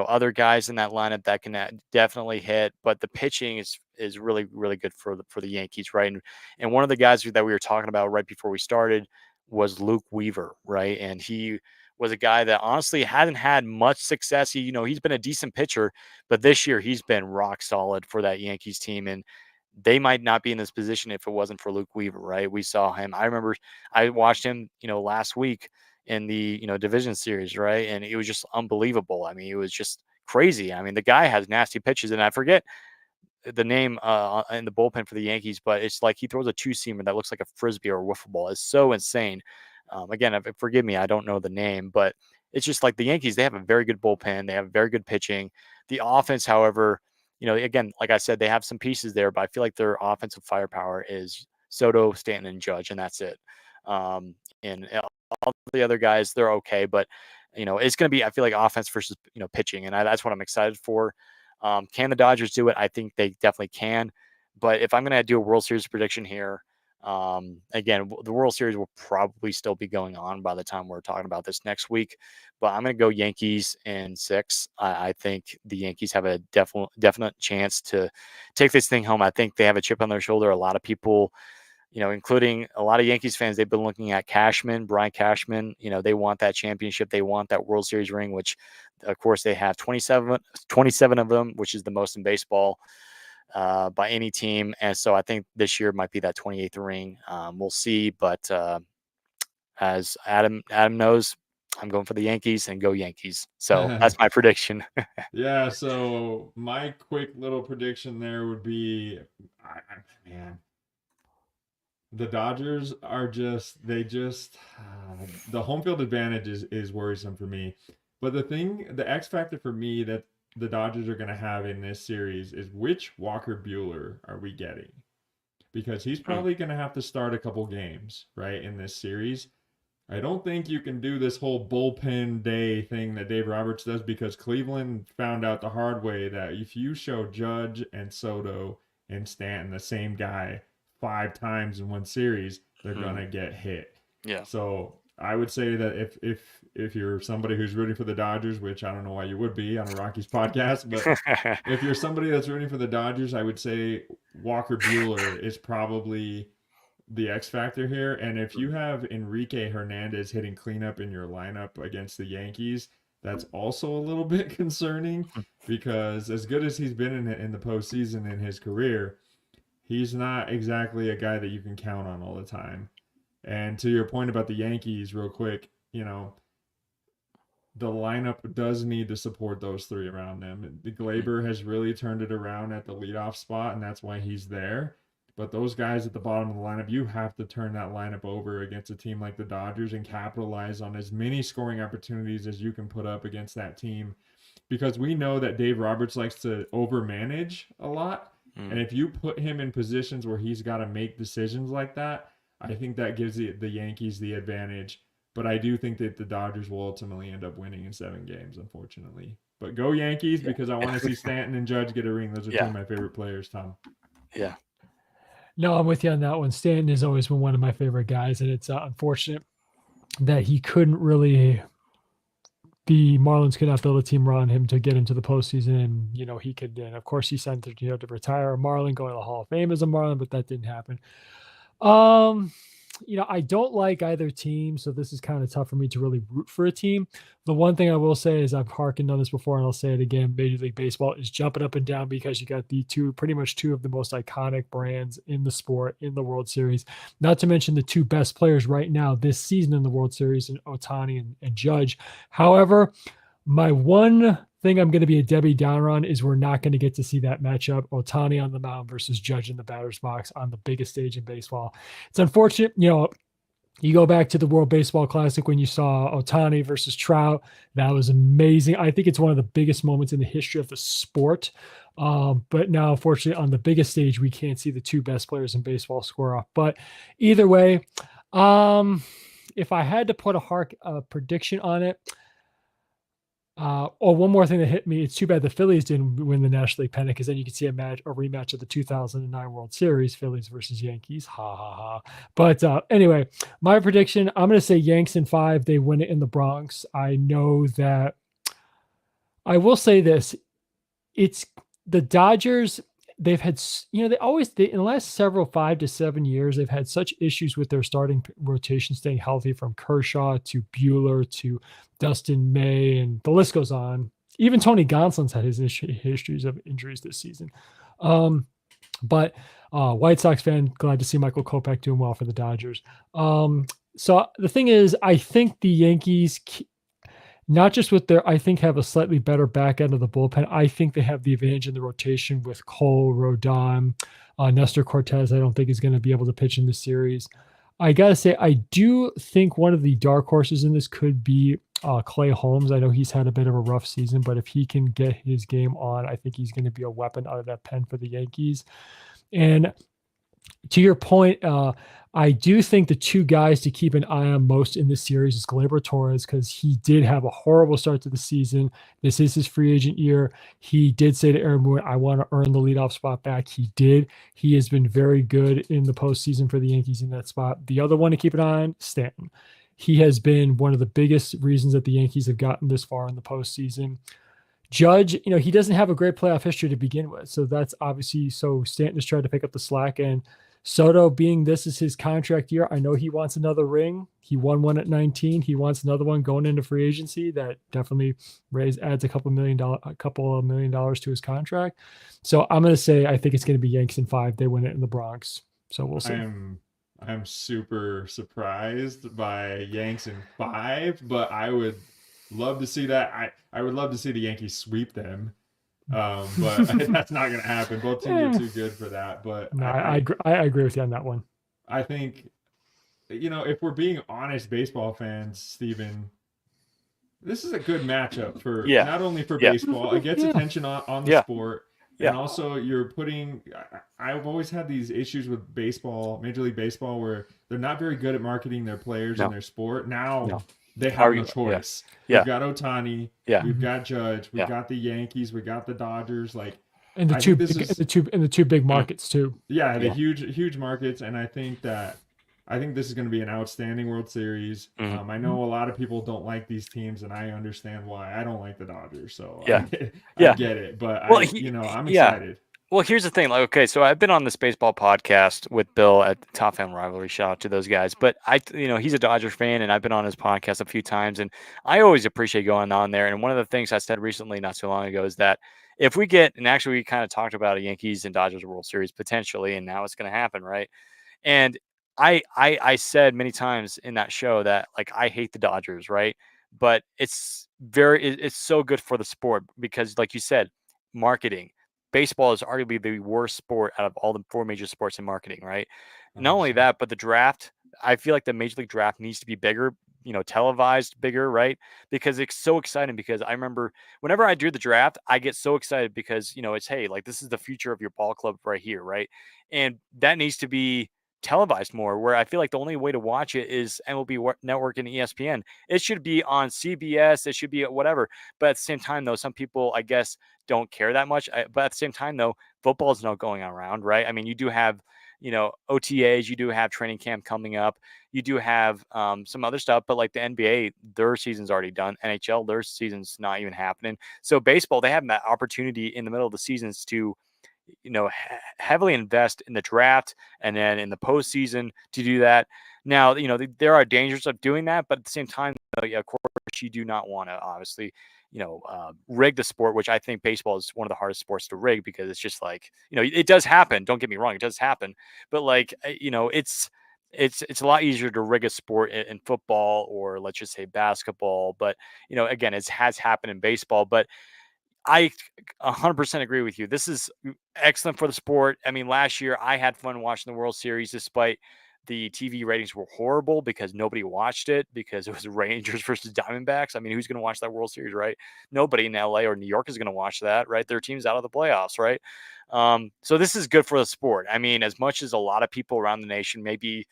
other guys in that lineup that can definitely hit, but the pitching is really, really good for the Yankees, right? And one of the guys that we were talking about right before we started was Luke Weaver, right? And he was a guy that honestly hadn't had much success. He's been a decent pitcher, but this year he's been rock solid for that Yankees team. And they might not be in this position if it wasn't for Luke Weaver, right? We saw him. I remember I watched him, last week in the, division series, right? And it was just unbelievable. I mean, it was just crazy. I mean, the guy has nasty pitches, and I forget the name in the bullpen for the Yankees, but it's like he throws a two-seamer that looks like a frisbee or a wiffle ball. It's so insane. Again, forgive me, I don't know the name, but it's just like the Yankees, they have a very good bullpen. They have very good pitching. The offense, however, again, like I said, they have some pieces there, but I feel like their offensive firepower is Soto, Stanton, and Judge, and that's it. And all the other guys, they're okay, but it's going to be, I feel like, offense versus pitching, and that's what I'm excited for. Can the Dodgers do it? I think they definitely can. But if I'm going to do a World Series prediction here, again, the World Series will probably still be going on by the time we're talking about this next week. But I'm going to go Yankees in 6. I think the Yankees have a definite chance to take this thing home. I think they have a chip on their shoulder. A lot of people, including a lot of Yankees fans, they've been looking at Brian Cashman. They want that championship. They want that World Series ring, which, of course, they have 27 of them, which is the most in baseball by any team. And so I think this year might be that 28th ring. We'll see. But as Adam knows, I'm going for the Yankees, and go Yankees. So that's my prediction. Yeah. So my quick little prediction there would be, man, the Dodgers are the home field advantage is worrisome for me. But the X factor for me that the Dodgers are going to have in this series is which Walker Buehler are we getting? Because he's probably going to have to start a couple games, right, in this series. I don't think you can do this whole bullpen day thing that Dave Roberts does, because Cleveland found out the hard way that if you show Judge and Soto and Stanton, the same guy, 5 times in one series, they're gonna get hit. Yeah. So I would say that if you're somebody who's rooting for the Dodgers, which I don't know why you would be on a Rockies podcast, but if you're somebody that's rooting for the Dodgers, I would say Walker Buehler is probably the X factor here. And if you have Enrique Hernandez hitting cleanup in your lineup against the Yankees, that's also a little bit concerning, because as good as he's been in the postseason in his career, he's not exactly a guy that you can count on all the time. And to your point about the Yankees, real quick, the lineup does need to support those 3 around them. The Glaber has really turned it around at the leadoff spot, and that's why he's there. But those guys at the bottom of the lineup, you have to turn that lineup over against a team like the Dodgers and capitalize on as many scoring opportunities as you can put up against that team. Because we know that Dave Roberts likes to overmanage a lot. And if you put him in positions where he's got to make decisions like that, I think that gives the Yankees the advantage. But I do think that the Dodgers will ultimately end up winning in 7 games, unfortunately. But go Yankees, because I want to see Stanton and Judge get a ring. Those are 2 of my favorite players, Tom. Yeah. No, I'm with you on that one. Stanton has always been one of my favorite guys, and it's unfortunate that he couldn't really the Marlins could not build a team around him to get into the postseason, and he could. And of course, he signed to retire a Marlin, going to the Hall of Fame as a Marlin, but that didn't happen. I don't like either team, so this is kind of tough for me to really root for a team. The one thing I will say is I've hearkened on this before, and I'll say it again: Major League Baseball is jumping up and down because you got pretty much two of the most iconic brands in the sport in the World Series. Not to mention the two best players right now this season in the World Series, in Ohtani and Judge. However, my one thing I'm going to be a Debbie Downer on is we're not going to get to see that matchup, Ohtani on the mound versus Judge in the batter's box on the biggest stage in baseball. It's unfortunate, you go back to the World Baseball Classic when you saw Ohtani versus Trout. That was amazing. I think it's one of the biggest moments in the history of the sport. But now, unfortunately, on the biggest stage, we can't see the two best players in baseball square off. But either way, if I had to put a prediction on it, one more thing that hit me. It's too bad the Phillies didn't win the National League pennant, because then you could see a rematch of the 2009 World Series, Phillies versus Yankees. Ha ha ha. But anyway, my prediction, I'm going to say Yanks in 5. They win it in the Bronx. I know that. I will say this. It's the Dodgers. They've had, in the last 5 to 7 years, they've had such issues with their starting rotation staying healthy, from Kershaw to Buehler to Dustin May, and the list goes on. Even Tony Gonsolin's had his histories of injuries this season. But White Sox fan, glad to see Michael Kopech doing well for the Dodgers. So the thing is, I think the Yankees, not just I think have a slightly better back end of the bullpen. I think they have the advantage in the rotation with Cole, Rodon, Nestor Cortez. I don't think is going to be able to pitch in the series. I got to say, I do think one of the dark horses in this could be Clay Holmes. I know he's had a bit of a rough season, but if he can get his game on, I think he's going to be a weapon out of that pen for the Yankees. And to your point, I do think the two guys to keep an eye on most in this series is Gleyber Torres, because he did have a horrible start to the season. This is his free agent year. He did say to Aaron Boone, I want to earn the leadoff spot back. He did. He has been very good in the postseason for the Yankees in that spot. The other one to keep an eye on, Stanton. He has been one of the biggest reasons that the Yankees have gotten this far in the postseason. Judge, he doesn't have a great playoff history to begin with. So that's obviously, Stanton has tried to pick up the slack, and Soto, being this is his contract year, I know he wants another ring. He won one at 19. He wants another one going into free agency. That definitely adds a couple of million dollars to his contract. So I'm going to say I think it's going to be Yanks in 5. They win it in the Bronx. So we'll see. I'm super surprised by Yanks in 5, but I would love to see that. I would love to see the Yankees sweep them. But that's not going to happen. Both teams are too good for that. But no, I agree with you on that one. I think, if we're being honest baseball fans, Steven, this is a good matchup for not only for baseball. It gets attention on the sport. And also you're putting, I've always had these issues with baseball, Major League Baseball, where they're not very good at marketing their players and their sport. Now they have no choice. We've got Ohtani. We've got Judge. We've got the Yankees. We've got the Dodgers. And the two big markets too. Yeah, the huge markets. And I think this is going to be an outstanding World Series. I know a lot of people don't like these teams, and I understand why. I don't like the Dodgers, so I get it. But I'm excited. Well, here's the thing. So I've been on this baseball podcast with Bill at Top Fan Rivalry. Shout out to those guys. But he's a Dodgers fan, and I've been on his podcast a few times, and I always appreciate going on there. And one of the things I said recently, not so long ago, is that if we get, and actually we kind of talked about a Yankees and Dodgers World Series potentially, and now it's going to happen, right? And I said many times in that show that I hate the Dodgers, right? But it's so good for the sport because, like you said, marketing. Baseball is arguably the worst sport out of all the 4 major sports in marketing, right? 100%. Not only that, but the draft, I feel like the Major League draft needs to be bigger, televised bigger, right? Because it's so exciting. Because I remember whenever I do the draft, I get so excited because, it's, hey, this is the future of your ball club right here, right? And that needs to be televised more, where I feel like the only way to watch it is MLB Network and ESPN. It should be on CBS. It should be whatever. But at the same time, though, some people, I guess, don't care that much. But at the same time, though, football is not going around, right? I mean, you do have OTAs, you do have training camp coming up. You do have some other stuff, but like the NBA, their season's already done. NHL, their season's not even happening. So baseball, they have that opportunity in the middle of the seasons to heavily invest in the draft and then in the postseason to do that. Now, there are dangers of doing that, but at the same time, of course, you do not want to obviously, rig the sport, which I think baseball is one of the hardest sports to rig because it's just like, it does happen. Don't get me wrong, it does happen, but like, it's a lot easier to rig a sport in football or let's just say basketball. But again, it has happened in baseball, but I 100% agree with you. This is excellent for the sport. I mean, last year I had fun watching the World Series despite the TV ratings were horrible because nobody watched it because it was Rangers versus Diamondbacks. I mean, who's going to watch that World Series, right? Nobody in LA or New York is going to watch that, right? Their team's out of the playoffs, right? So this is good for the sport. I mean, as much as a lot of people around the nation, maybe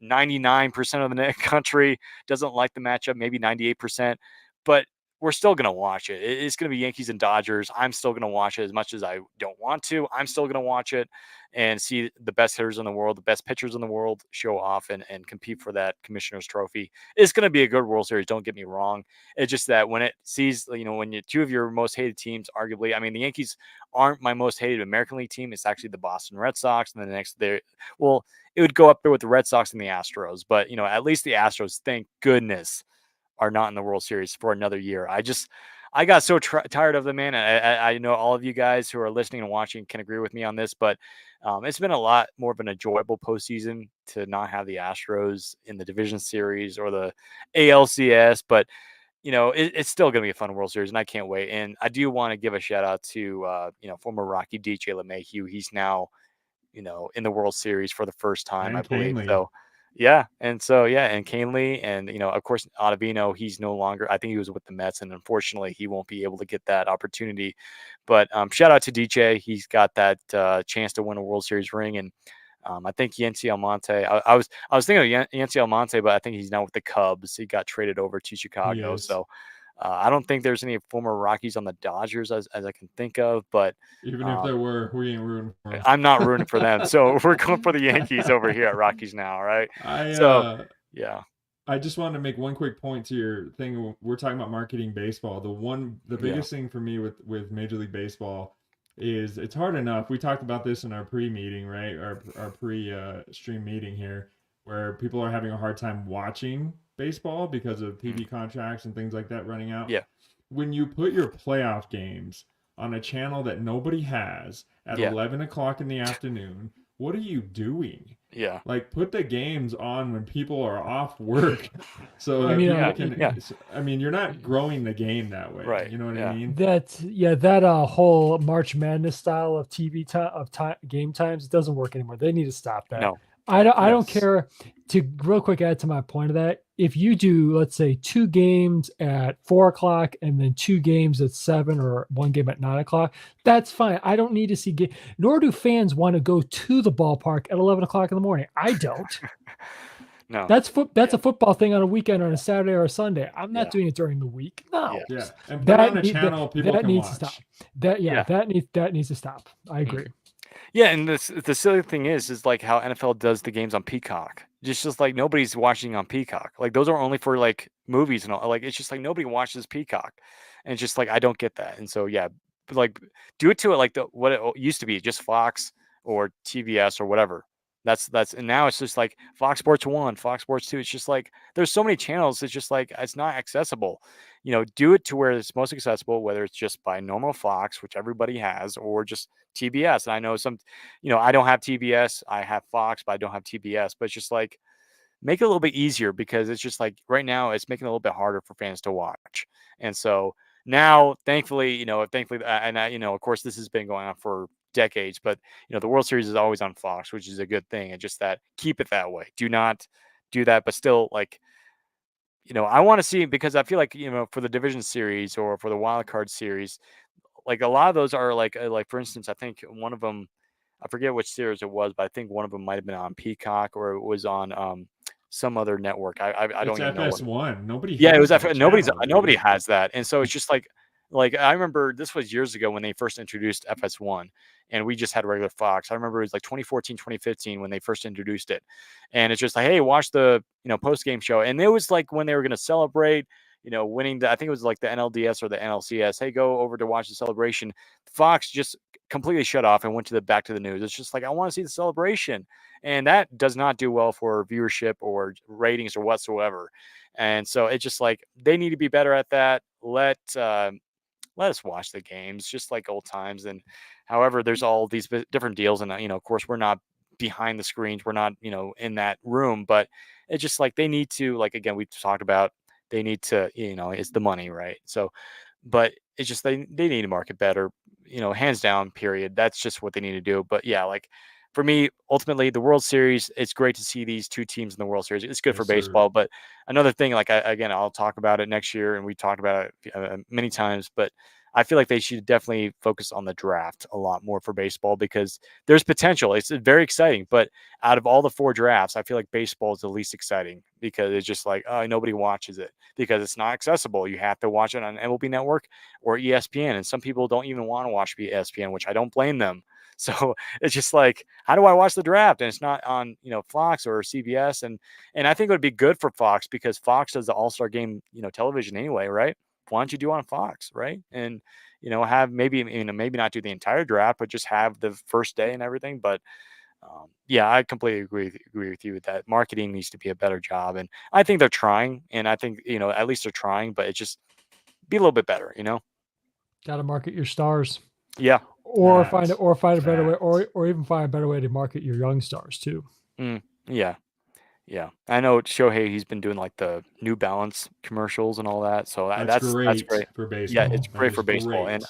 99% of the country doesn't like the matchup, maybe 98%, but we're still going to watch it. It's going to be Yankees and Dodgers. I'm still going to watch it as much as I don't want to. I'm still going to watch it and see the best hitters in the world, the best pitchers in the world show off and compete for that commissioner's trophy. It's going to be a good World Series. Don't get me wrong. It's just that when it sees, when you two of your most hated teams, arguably, I mean, the Yankees aren't my most hated American League team. It's actually the Boston Red Sox. And the next there, well, it would go up there with the Red Sox and the Astros, but at least the Astros, thank goodness, are not in the World Series for another year. I got so tired of them, man. I know all of you guys who are listening and watching can agree with me on this, but it's been a lot more of an enjoyable postseason to not have the Astros in the division series or the ALCS, but it's still going to be a fun World Series and I can't wait. And I do want to give a shout out to, former Rocky DJ LeMahieu. He's now, in the World Series for the first time, And I believe. Canely. So, yeah. And so, yeah. And Canely and, of course, Ottavino, he's no longer, I think he was with the Mets. And unfortunately, he won't be able to get that opportunity. But shout out to DJ. He's got that chance to win a World Series ring. And I think Yancy Almonte, I was thinking of Yancy Almonte, but I think he's now with the Cubs. He got traded over to Chicago. So, I don't think there's any former Rockies on the Dodgers as I can think of, but even if there were, we ain't rooting for them. I'm not rooting for them. So we're going for the Yankees over here at Rockies now, right? Yeah. I just wanted to make one quick point to your thing. We're talking about marketing baseball. The biggest thing for me with Major League Baseball is it's hard enough. We talked about this in our pre-meeting, right? Our pre-stream meeting here, where people are having a hard time watching baseball because of TV contracts and things like that running out. Yeah. When you put your playoff games on a channel that nobody has at 11 o'clock in the afternoon, what are you doing? Yeah. Like, put the games on when people are off work. So I mean, I mean, you're not growing the that way. Right. You know what I mean? That whole March Madness style of TV game times, it doesn't work anymore. They need to stop that. No. I don't care. To real quick add to my point of that, if you do, let's say, 2 games at 4 o'clock and then 2 games at 7 or 1 game at 9 o'clock, that's fine. I don't need to see nor do fans want to go to the ballpark at 11 o'clock in the morning. I don't. No, that's a football thing on a weekend, on a Saturday or a Sunday. I'm not doing it during the week. No, and put on a channel people that can needs watch. to stop. That needs to stop. I agree. Yeah, and the silly thing is like how NFL does the games on Peacock. Just like nobody's watching on Peacock. Like those are only for like movies and all. Like it's just like nobody watches Peacock, and it's just like I don't get that. And so like do it to it like what it used to be, just Fox or TBS or whatever. That's and now it's just like Fox Sports 1, Fox Sports 2. It's just like there's so many channels. It's just like it's not accessible. Do it to where it's most accessible, whether it's just by normal Fox, which everybody has, or just TBS. And I know some, I don't have TBS. I have Fox, but I don't have TBS. But it's just like make it a little bit easier because it's just like right now it's making it a little bit harder for fans to watch. And so now, thankfully, and of course, this has been going on for decades, but the World Series is always on Fox, which is a good thing. And just that, keep it that way. Do not do that, but still, like, I want to see, because I feel like for the division series or for the wild card series, like a lot of those are like for instance, I think one of them, I forget which series it was, but I think one of them might have been on Peacock or it was on some other network. I don't even know. FS1. Nobody. Yeah, it was FS1. Nobody has that, and so it's just like Like I remember this was years ago when they first introduced FS1 and we just had regular Fox. I remember it was like 2014, 2015 when they first introduced it. And it's just like, hey, watch the, post game show. And it was like when they were going to celebrate, winning I think it was like the NLDS or the NLCS. Hey, go over to watch the celebration. Fox just completely shut off and went to the back to the news. It's just like, I want to see the celebration. And that does not do well for viewership or ratings or whatsoever. And so it's just like they need to be better at that. Let us watch the games just like old times. And however, there's all these different deals. And, of course, we're not behind the screens. We're not, in that room. But it's just like they need to, like, again, we talked about, they need to, it's the money, right? So, but it's just they need to market better, hands down, period. That's just what they need to do. But yeah, like for me, ultimately, the World Series, it's great to see these two teams in the World Series. It's good for Yes, sir. baseball. But another thing, like again, I'll talk about it next year, and we talked about it many times. But I feel like they should definitely focus on the draft a lot more for baseball because there's potential. It's very exciting. But out of all the 4 drafts, I feel like baseball is the least exciting because it's just like, oh, nobody watches it because it's not accessible. You have to watch it on MLB Network or ESPN. And some people don't even want to watch ESPN, which I don't blame them. So it's just like, how do I watch the draft? And it's not on, Fox or CBS. And I think it would be good for Fox because Fox does the All-Star game, television anyway, right? Why don't you do it on Fox, right? And have maybe maybe not do the entire draft, but just have the first day and everything. But yeah, I completely agree with you with that. Marketing needs to be a better job, and I think they're trying. And I think at least they're trying, but it just be a little bit better, Got to market your stars. Yeah. Or Facts. find a better way, Facts. or even find a better way to market your young stars too. Yeah. Yeah. I know Shohei, he's been doing like the New Balance commercials and all that. So That's that's great great. for Yeah, baseball. it's That great is for baseball. great.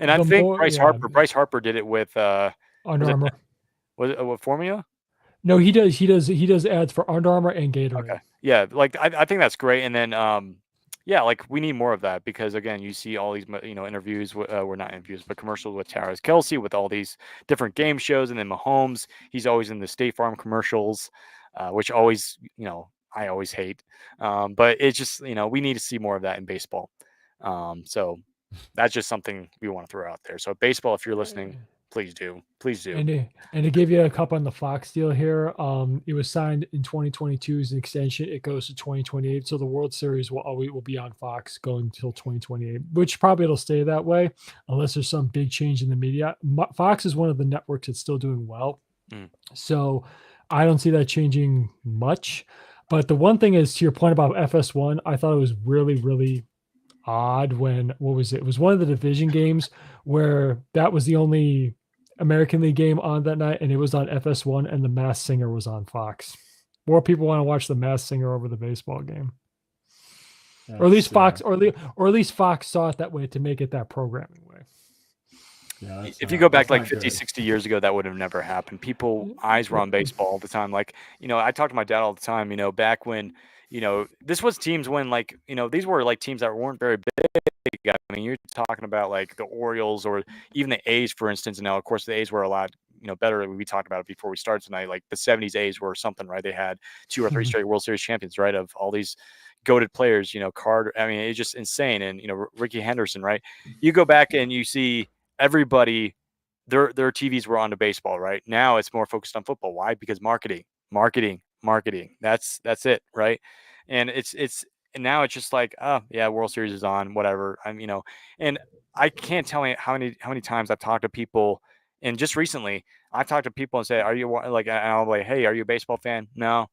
And I The think more, yeah, Bryce Harper did it with Under was it Armour. what Formula? No, he does ads for Under Armour and Gatorade. Okay. Yeah, like I think that's great. And then yeah, like we need more of that because again, you see all these interviews we're not interviews, but commercials with Tyrese Kelsey with all these different game shows, and then Mahomes, he's always in the State Farm commercials, which always I always hate. But it's just we need to see more of that in baseball. So that's just something we want to throw out there. So baseball, if you're listening, please do, please do. And to give you a cup on the Fox deal here, it was signed in 2022 as an extension. It goes to 2028, so the World Series will be on Fox going until 2028, which probably it'll stay that way unless there's some big change in the media. Fox is one of the networks that's still doing well, so I don't see that changing much. But the one thing is, to your point about FS1, I thought it was really, really odd when what was it? It was one of the division games where that was the only American League game on that night, and it was on FS1, and the Masked Singer was on Fox. More people want to watch the Masked Singer over the baseball game, or at least Fox, or at least Fox saw it that way to make it that programming way. Yeah, if you go back like 50, 60 years ago, that would have never happened. People eyes were on baseball all the time. Like, I talk to my dad all the time, back when, this was teams when like, these were like teams that weren't very big. I mean, you're talking about like the Orioles or even the A's, for instance. And now, of course, the A's were a lot, better. We talked about it before we started tonight. Like the 70s A's were something, right? They had 2 or 3 straight World Series champions, right? Of all these goated players, Carter. I mean, it's just insane. And, Ricky Henderson, right? You go back and you see everybody, their TVs were on to baseball, right? Now it's more focused on football. Why? Because marketing. That's it, right? And and now it's just like, oh yeah, World Series is on, whatever. And I can't tell you how many times I've talked to people, and just recently I've talked to people and say, are you like, and I'll be like, hey, are you a baseball fan? No.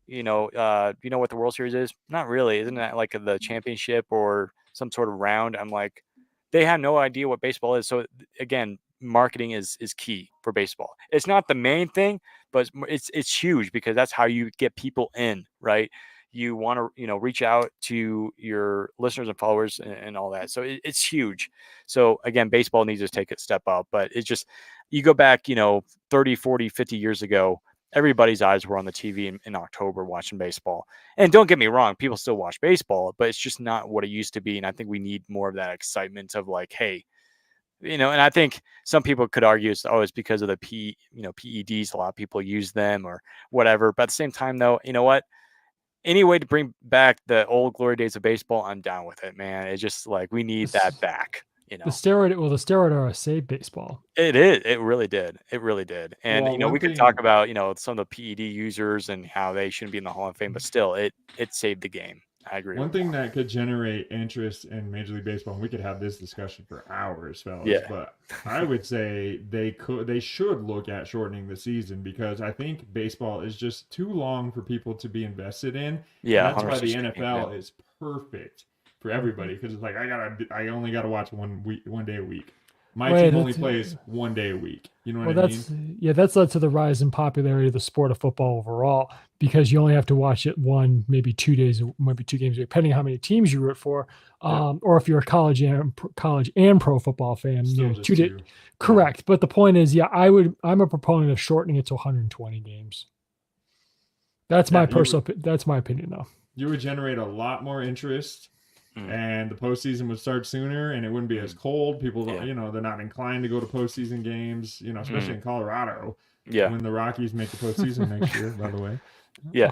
You know what the World Series is? Not really. Isn't that like the championship or some sort of round? I'm like, they have no idea what baseball is. So again, marketing is key for baseball. It's not the main thing, but it's huge because that's how you get people in, right? You want to reach out to your listeners and followers and all that. So it's huge. So again, baseball needs to take a step up, but it's just, you go back 30, 40, 50 years ago, everybody's eyes were on the TV in October watching baseball. And don't get me wrong, people still watch baseball, but it's just not what it used to be. And I think we need more of that excitement of like, hey, and I think some people could argue it's because of the PEDs. A lot of people use them or whatever. But at the same time, though, you know what? any way to bring back the old glory days of baseball, I'm down with it, man. It's just like we need that back. The steroid era saved baseball. It is. It really did. It really did. And Well, one we could talk thing about some of the PED users and how they shouldn't be in the Hall of Fame, but still, it saved the game. I agree One with thing that could generate interest in Major League Baseball, and we could have this discussion for hours, fellas. Yeah. But I would say they should look at shortening the season because I think baseball is just too long for people to be invested in. Yeah, And that's why the 160, NFL is perfect for everybody because it's like I only gotta watch one day a week. My Right, team only that's- plays one day a week. You know Well, what I mean? that's led to the rise in popularity of the sport of football overall because you only have to watch it maybe 2 days, maybe 2 games, depending on how many teams you root for. Yeah. Or if you're a college and pro football fan, Still just 2 days. two. Correct. But the point is, I'm a proponent of shortening it to 120 games. That's my that's my opinion, though. You would generate a lot more interest. Mm. And the postseason would start sooner, and it wouldn't be as cold. People, they're not inclined to go to postseason games, especially in Colorado. Yeah. When the Rockies make the postseason next year, by the way. Yeah.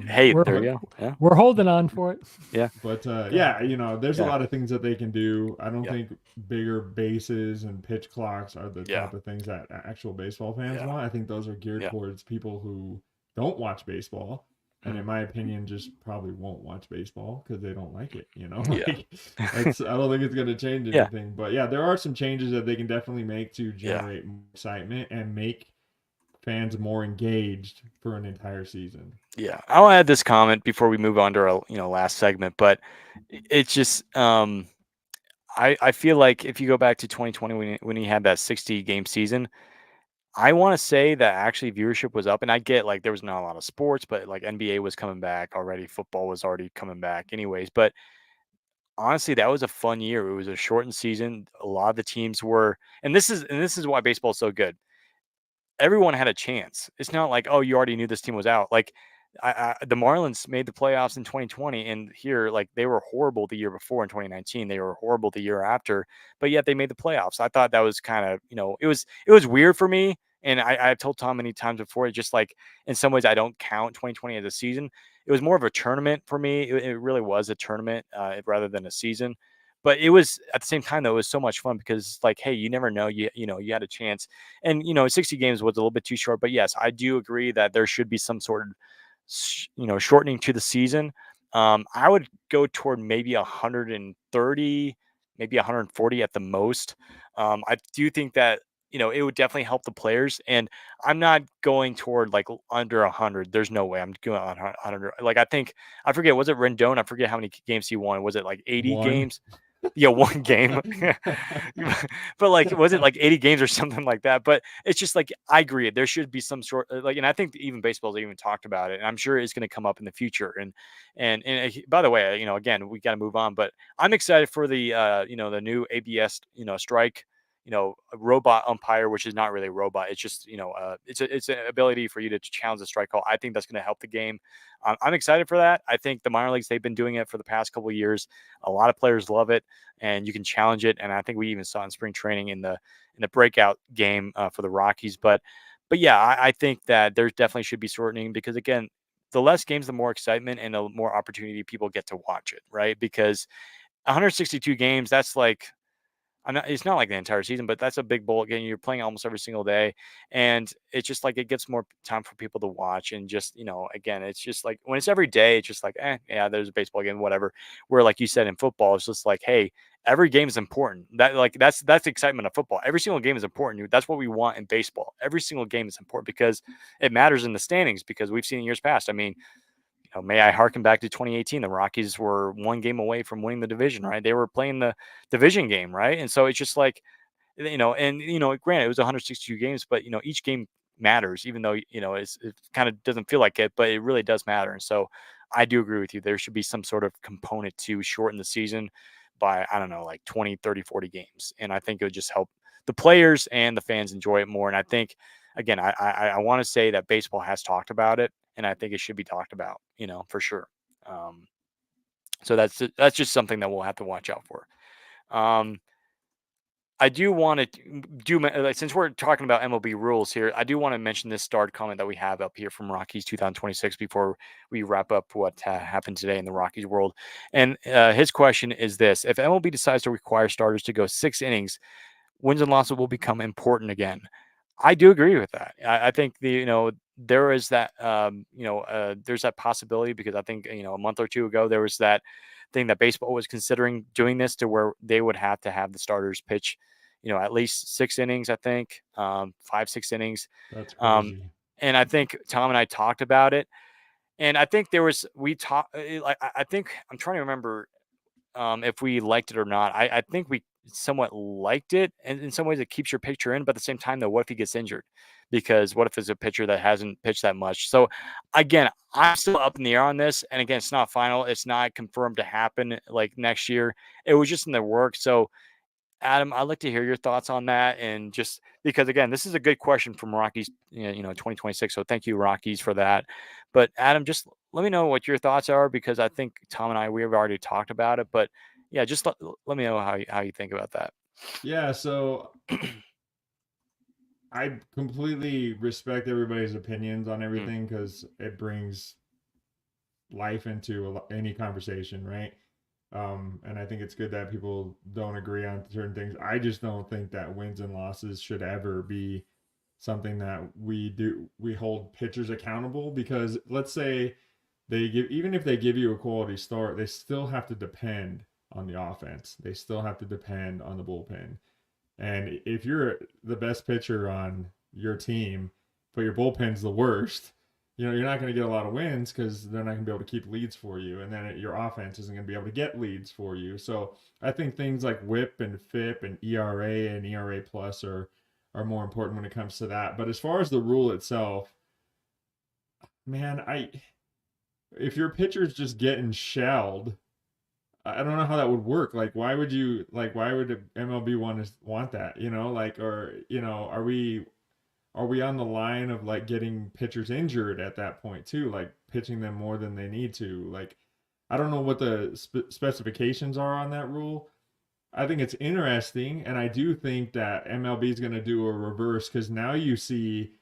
Hey, there you go. Yeah. We're holding on for it. Yeah. But there's a lot of things that they can do. I don't think bigger bases and pitch clocks are the type of things that actual baseball fans want. I think those are geared towards people who don't watch baseball. And in my opinion, just probably won't watch baseball because they don't like it. I don't think it's going to change anything. But there are some changes that they can definitely make to generate more excitement and make fans more engaged for an entire season. Yeah, I'll add this comment before we move on to our last segment. But it's just I feel like if you go back to 2020 when he had that 60 game season. I want to say that actually viewership was up, and I get like there was not a lot of sports, but like NBA was coming back already, football was already coming back, anyways. But honestly, that was a fun year. It was a shortened season. A lot of the teams were, and this is why baseball is so good. Everyone had a chance. It's not like, oh, you already knew this team was out. Like the Marlins made the playoffs in 2020, and here, like they were horrible the year before in 2019. They were horrible the year after, but yet they made the playoffs. I thought that was kind of, it was weird for me. And I've told Tom many times before, just like in some ways, I don't count 2020 as a season. It was more of a tournament for me. It really was a tournament rather than a season. But it was at the same time, though, it was so much fun because, like, hey, you never know. You had a chance, and 60 games was a little bit too short. But yes, I do agree that there should be some sort of shortening to the season. I would go toward maybe 130, maybe 140 at the most. I do think that it would definitely help the players, and I'm not going toward like under 100. There's no way I'm going on 100. Like I forget, was it Rendon? I forget how many games he won. Was it like 80 games? Yeah, one game. But like, was it like 80 games or something like that? But it's just like, I agree. There should be some sort and I think even baseball's even talked about it. And I'm sure it's going to come up in the future. And by the way, again, we got to move on, but I'm excited for the, the new ABS, strike, a robot umpire, which is not really a robot. It's just, it's an ability for you to challenge the strike call. I think that's going to help the game. I'm excited for that. I think the minor leagues, they've been doing it for the past couple of years. A lot of players love it, and you can challenge it. And I think we even saw in spring training in the breakout game for the Rockies. But yeah, I think that there definitely should be shortening because again, the less games, the more excitement and the more opportunity people get to watch it, right? Because 162 games, that's like it's not like the entire season, but that's a big bowl game. You're playing almost every single day. And it's just like it gets more time for people to watch. And just, again, it's just like when it's every day, it's just like, yeah, there's a baseball game, whatever. Where, like you said, in football, it's just like, hey, every game is important. That's the excitement of football. Every single game is important. That's what we want in baseball. Every single game is important because it matters in the standings, because we've seen in years past. I mean, may I harken back to 2018? The Rockies were one game away from winning the division, right? They were playing the division game, right? And so it's just like, granted, it was 162 games, but each game matters, even though it kind of doesn't feel like it, but it really does matter. And so I do agree with you. There should be some sort of component to shorten the season by, I don't know, like 20, 30, 40 games. And I think it would just help the players and the fans enjoy it more. And I think, again, I want to say that baseball has talked about it, and I think it should be talked about, for sure. So that's just something that we'll have to watch out for. I do want to since we're talking about MLB rules here, I do want to mention this starred comment that we have up here from Rockies 2026 before we wrap up what happened today in the Rockies world. And his question is this: if MLB decides to require starters to go 6 innings, wins and losses will become important again. I do agree with that. I think there is that there's that possibility, because I think a month or two ago there was that thing that baseball was considering doing this, to where they would have to have the starters pitch at least 6 innings. I think 5-6 innings. That's Um, crazy. and I think Tom and I talked about it, and I think we talked. I think I'm trying to remember if we liked it or not. I think we somewhat liked it, and in some ways it keeps your pitcher in. But at the same time, though, what if he gets injured? Because what if there's a pitcher that hasn't pitched that much? So again, I'm still up in the air on this. And again, it's not final. It's not confirmed to happen like next year. It was just in the works. So Adam, I'd like to hear your thoughts on that. And just because, again, this is a good question from Rockies, 2026. So thank you, Rockies, for that. But Adam, just let me know what your thoughts are, because I think Tom and we have already talked about it. But yeah, just let me know how you think about that. Yeah, so I completely respect everybody's opinions on everything because it brings life into any conversation, right? And I think it's good that people don't agree on certain things. I just don't think that wins and losses should ever be something that we hold pitchers accountable, because let's say even if they give you a quality start, they still have to depend on the offense. They still have to depend on the bullpen. And if you're the best pitcher on your team, but your bullpen's the worst, you're not going to get a lot of wins because they're not going to be able to keep leads for you. And then your offense isn't going to be able to get leads for you. So I think things like WHIP and FIP and ERA plus are more important when it comes to that. But as far as the rule itself, man, if your pitcher's just getting shelled, I don't know how that would work. Like, why would MLB want that? Are we on the line of like getting pitchers injured at that point too? Like pitching them more than they need to? Like, I don't know what the specifications are on that rule. I think it's interesting, and I do think that MLB is going to do a reverse, because now you see,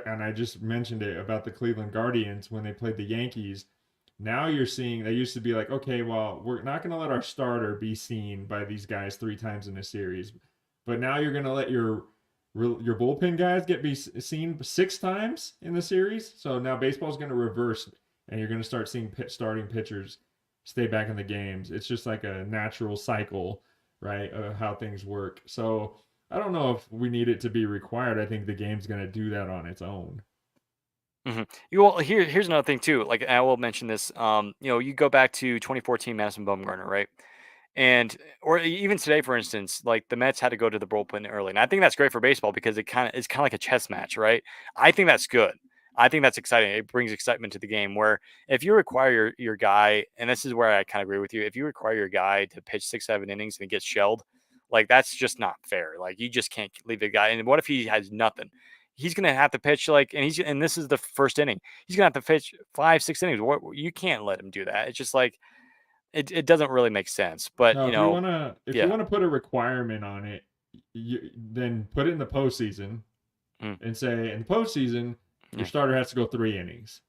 and I just mentioned it about the Cleveland Guardians when they played the Yankees. Now you're seeing, they used to be like, okay, well, we're not going to let our starter be seen by these guys 3 times in a series, but now you're going to let your bullpen guys be seen 6 times in the series. So now baseball's going to reverse, and you're going to start seeing starting pitchers stay back in the games. It's just like a natural cycle, right, of how things work. So I don't know if we need it to be required. I think the game's going to do that on its own. Well, here's another thing too. Like, I will mention this. You go back to 2014 Madison Bumgarner, right? Or even today, for instance, like the Mets had to go to the bullpen early, and I think that's great for baseball, because it's kind of like a chess match, right? I think that's good. I think that's exciting. It brings excitement to the game. Where if you require your guy, and this is where I kind of agree with you, if you require your guy to pitch 6-7 innings and he gets shelled, like that's just not fair. Like, you just can't leave the guy. And what if he has nothing? He's gonna have to pitch and this is the first inning. He's gonna have to pitch 5-6 innings. You can't let him do that. It's just like it doesn't really make sense. But No, if you wanna put a requirement on it, then put it in the postseason and say in the postseason your starter has to go 3 innings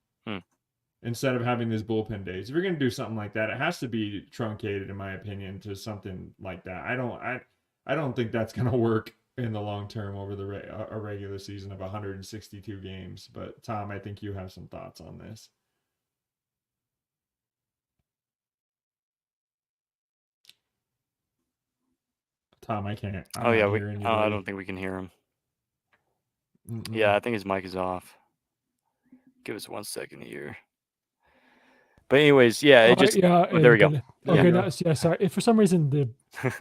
instead of having these bullpen days. If you're gonna do something like that, it has to be truncated, in my opinion, to something like that. I don't think that's gonna work in the long term over a regular season of 162 games. But Tom, I think you have some thoughts on this. Tom, I can't. I'm not hearing you, I don't think we can hear him. Yeah, I think his mic is off. Give us 1 second here. But anyways, yeah, there we go. Okay, no, yeah, sorry. If for some reason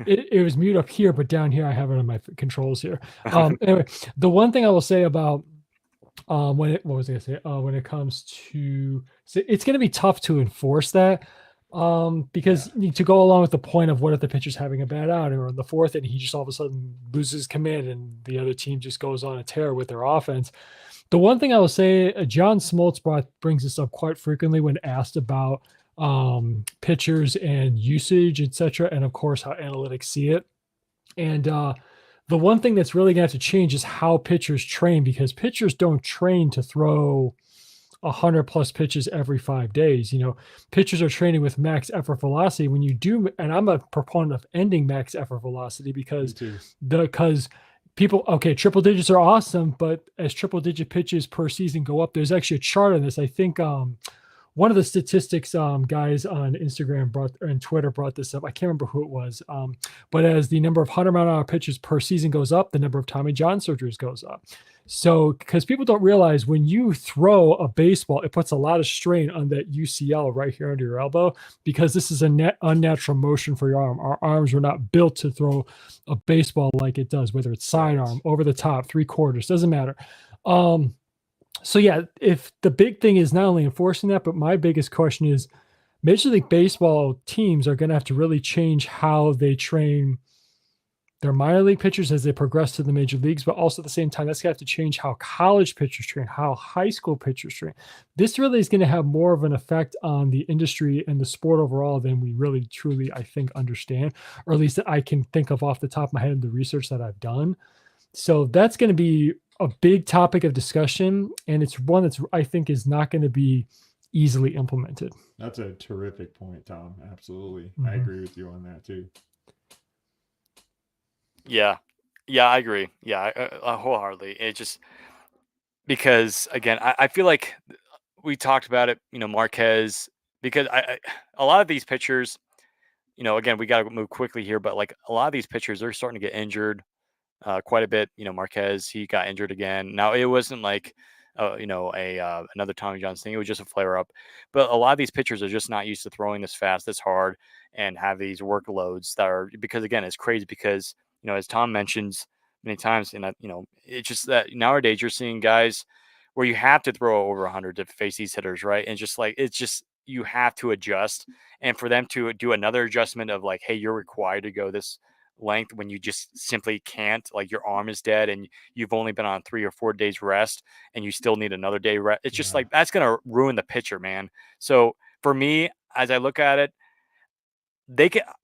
it was mute up here, but down here I have it on my controls here. Anyway, the one thing I will say about when it comes to, it's going to be tough to enforce that, because to go along with the point of what if the pitcher's having a bad outing, or in the 4th and he just all of a sudden loses command and the other team just goes on a tear with their offense. The one thing I will say, John Smoltz brings this up quite frequently when asked about pitchers and usage, etc., and of course how analytics see it. And The one thing that's really going to have to change is how pitchers train, because pitchers don't train to throw 100 plus pitches every 5 days. Pitchers are training with max effort velocity. When you do, and I'm a proponent of ending max effort velocity because people, okay, triple digits are awesome, but as triple digit pitches per season go up, there's actually a chart on this. I think one of the statistics guys on Instagram and Twitter brought this up. I can't remember who it was. But as the number of 100-mile-an-hour pitches per season goes up, the number of Tommy John surgeries goes up. So, because people don't realize when you throw a baseball, it puts a lot of strain on that UCL right here under your elbow, because this is a unnatural motion for your arm. Our arms were not built to throw a baseball like it does, whether it's sidearm, over the top, 3/4, doesn't matter. So yeah, if the big thing is not only enforcing that, but my biggest question is Major League Baseball teams are going to have to really change how they train their minor league pitchers as they progress to the major leagues, but also at the same time, that's going to have to change how college pitchers train, how high school pitchers train. This really is going to have more of an effect on the industry and the sport overall than we really, truly, I think, understand, or at least that I can think of off the top of my head in the research that I've done. So that's going to be a big topic of discussion, and it's one that's, I think, is not going to be easily implemented. That's a terrific point, Tom. Absolutely. Mm-hmm. I agree with you on that too. Yeah, I agree. Yeah, wholeheartedly. It just, because again, I feel like we talked about it, Marquez, because a lot of these pitchers, again, we got to move quickly here, but like a lot of these pitchers, they're starting to get injured quite a bit. Marquez, he got injured again. Now it wasn't like another Tommy John thing. It was just a flare up. But a lot of these pitchers are just not used to throwing this fast, this hard, and have these workloads that are, because again, it's crazy because, as Tom mentions many times, and it's just that nowadays you're seeing guys where you have to throw over 100 to face these hitters, right? And just like, it's just, you have to adjust. And for them to do another adjustment of like, hey, you're required to go this length when you just simply can't, like your arm is dead and you've only been on 3 or 4 days rest and you still need another day rest. It's just like, that's going to ruin the pitcher, man. So for me, as I look at it,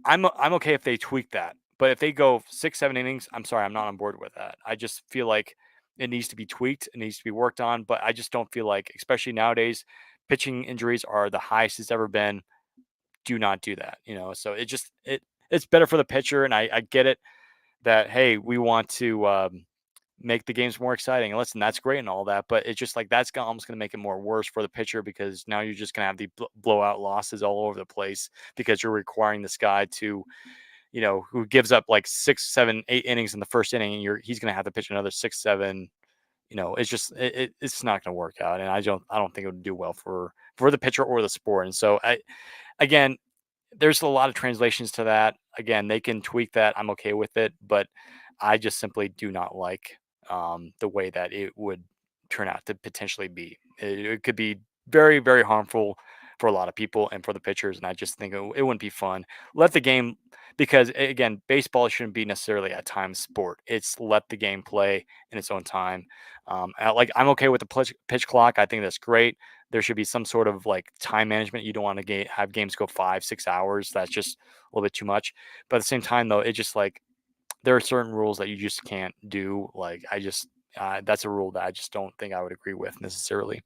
I'm okay if they tweak that, but if they go 6-7 innings, I'm sorry, I'm not on board with that. I just feel like it needs to be tweaked, it needs to be worked on, but I just don't feel like, especially nowadays, pitching injuries are the highest it's ever been. Do not do that, so it's better for the pitcher. And I get it that, hey, we want to make the games more exciting. And listen, that's great and all that, but it's just like, that's almost going to make it more worse for the pitcher, because now you're just going to have the blowout losses all over the place because you're requiring this guy to, who gives up like 6, 7, 8 innings in the first inning, and he's going to have to pitch another 6, 7. It's just, it's not going to work out. And I don't think it would do well for the pitcher or the sport. And so again, there's a lot of translations to that. Again, they can tweak that. I'm okay with it, but I just simply do not like the way that it would turn out to potentially be. It could be very, very harmful for a lot of people and for the pitchers. And I just think it wouldn't be fun. Let the game, because again, baseball shouldn't be necessarily a time sport. It's let the game play in its own time. I'm okay with the pitch clock. I think that's great. There should be some sort of like time management. You don't want to have games go 5-6 hours. That's just a little bit too much. But at the same time, though, it just like, there are certain rules that you just can't do. Like, that's a rule that I just don't think I would agree with necessarily.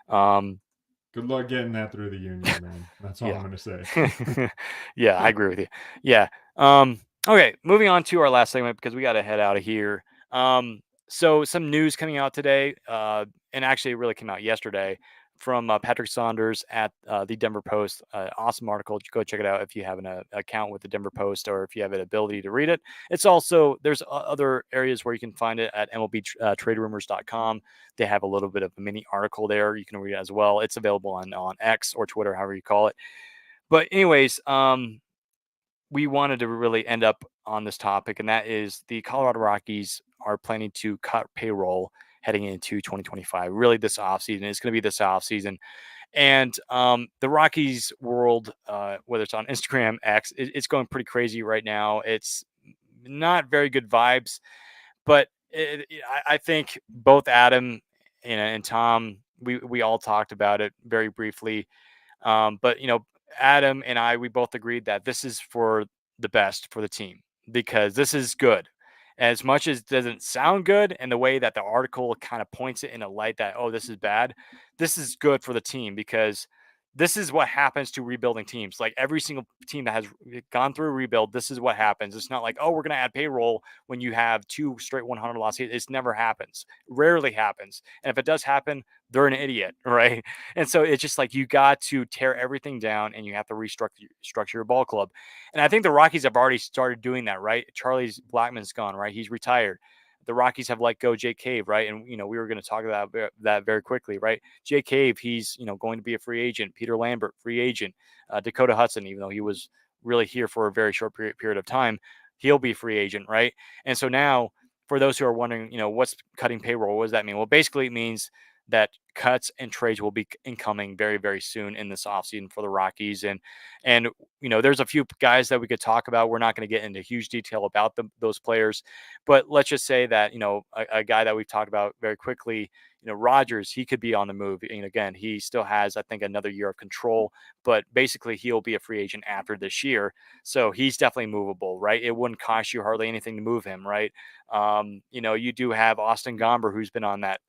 Good luck getting that through the union, man. That's all I'm going to say. Yeah, I agree with you. Yeah. Okay, moving on to our last segment, because we got to head out of here. So some news coming out today, and actually it really came out yesterday, from Patrick Saunders at the Denver Post. Awesome article. Go check it out if you have an account with the Denver Post, or if you have an ability to read it. It's also, there's other areas where you can find it at MLBTradeRumors.com. They have a little bit of a mini article there. You can read it as well. It's available on X or Twitter, however you call it. But anyways, we wanted to really end up on this topic, and that is the Colorado Rockies are planning to cut payroll heading into 2025. Really, this offseason. It's going to be this offseason. And the Rockies world, whether it's on Instagram, X, it's going pretty crazy right now. It's not very good vibes, but I think both Adam and Tom, we all talked about it very briefly. But Adam and we both agreed that this is for the best for the team, because this is good. As much as it doesn't sound good, and the way that the article kind of points it in a light that, oh, this is bad, this is good for the team because this is what happens to rebuilding teams. Like every single team that has gone through a rebuild, this is what happens. It's not like, oh, we're going to add payroll when you have 2 straight 100 losses. It never happens. Rarely happens. And if it does happen, they're an idiot, right? And so it's just like you got to tear everything down and you have to restructure your ball club. And I think the Rockies have already started doing that, right? Charlie Blackmon's gone, right? He's retired. The Rockies have let go Jay Cave, right? And we were going to talk about that very quickly, right? Jay Cave, he's going to be a free agent. Peter Lambert, free agent. Dakota Hudson, even though he was really here for a very short period of time, he'll be free agent, right? And so now, for those who are wondering, what's cutting payroll? What does that mean? Well, basically, it means that cuts and trades will be incoming very, very soon in this offseason for the Rockies. And there's a few guys that we could talk about. We're not going to get into huge detail about those players, but let's just say that, a guy that we've talked about very quickly, Rogers, he could be on the move. And again, he still has, I think, another year of control, but basically he'll be a free agent after this year. So he's definitely movable, right? It wouldn't cost you hardly anything to move him, right? You do have Austin Gomber, who's been on that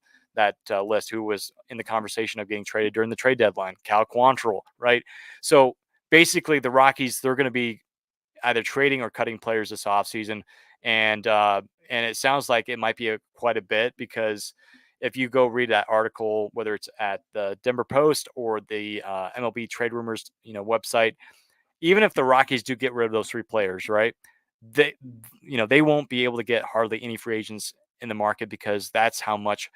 list, who was in the conversation of getting traded during the trade deadline. Cal Quantrill, right? So basically, the Rockies, they're going to be either trading or cutting players this offseason. And it sounds like it might be quite a bit, because if you go read that article, whether it's at the Denver Post or the MLB Trade Rumors website, even if the Rockies do get rid of those 3 players, right? They won't be able to get hardly any free agents in the market, because that's how much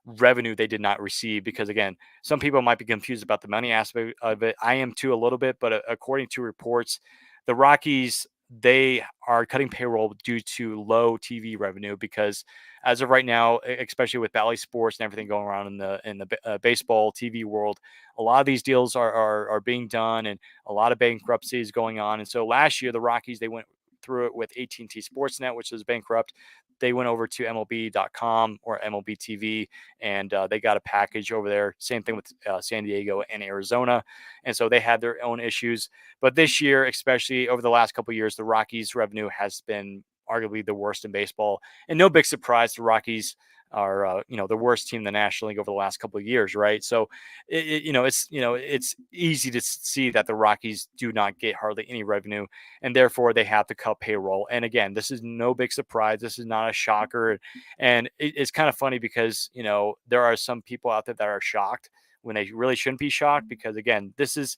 revenue they did not receive. Because again, some people might be confused about the money aspect of it. I am too, a little bit, but according to reports, the Rockies, they are cutting payroll due to low TV revenue, because as of right now, especially with Bally Sports and everything going around in the baseball TV world, a lot of these deals are being done, and a lot of bankruptcies going on. And so last year, the Rockies, they went through it with AT&T Sportsnet, which was bankrupt. They went over to MLB.com or MLB TV, and they got a package over there. Same thing with San Diego and Arizona. And so they had their own issues. But this year, especially over the last couple of years, the Rockies' revenue has been arguably the worst in baseball. And no big surprise, the Rockies are the worst team in the National League over the last couple of years, right? So it's easy to see that the Rockies do not get hardly any revenue, and therefore they have to cut payroll. And again, this is no big surprise. This is not a shocker, and it's kind of funny because there are some people out there that are shocked when they really shouldn't be shocked, because again, this is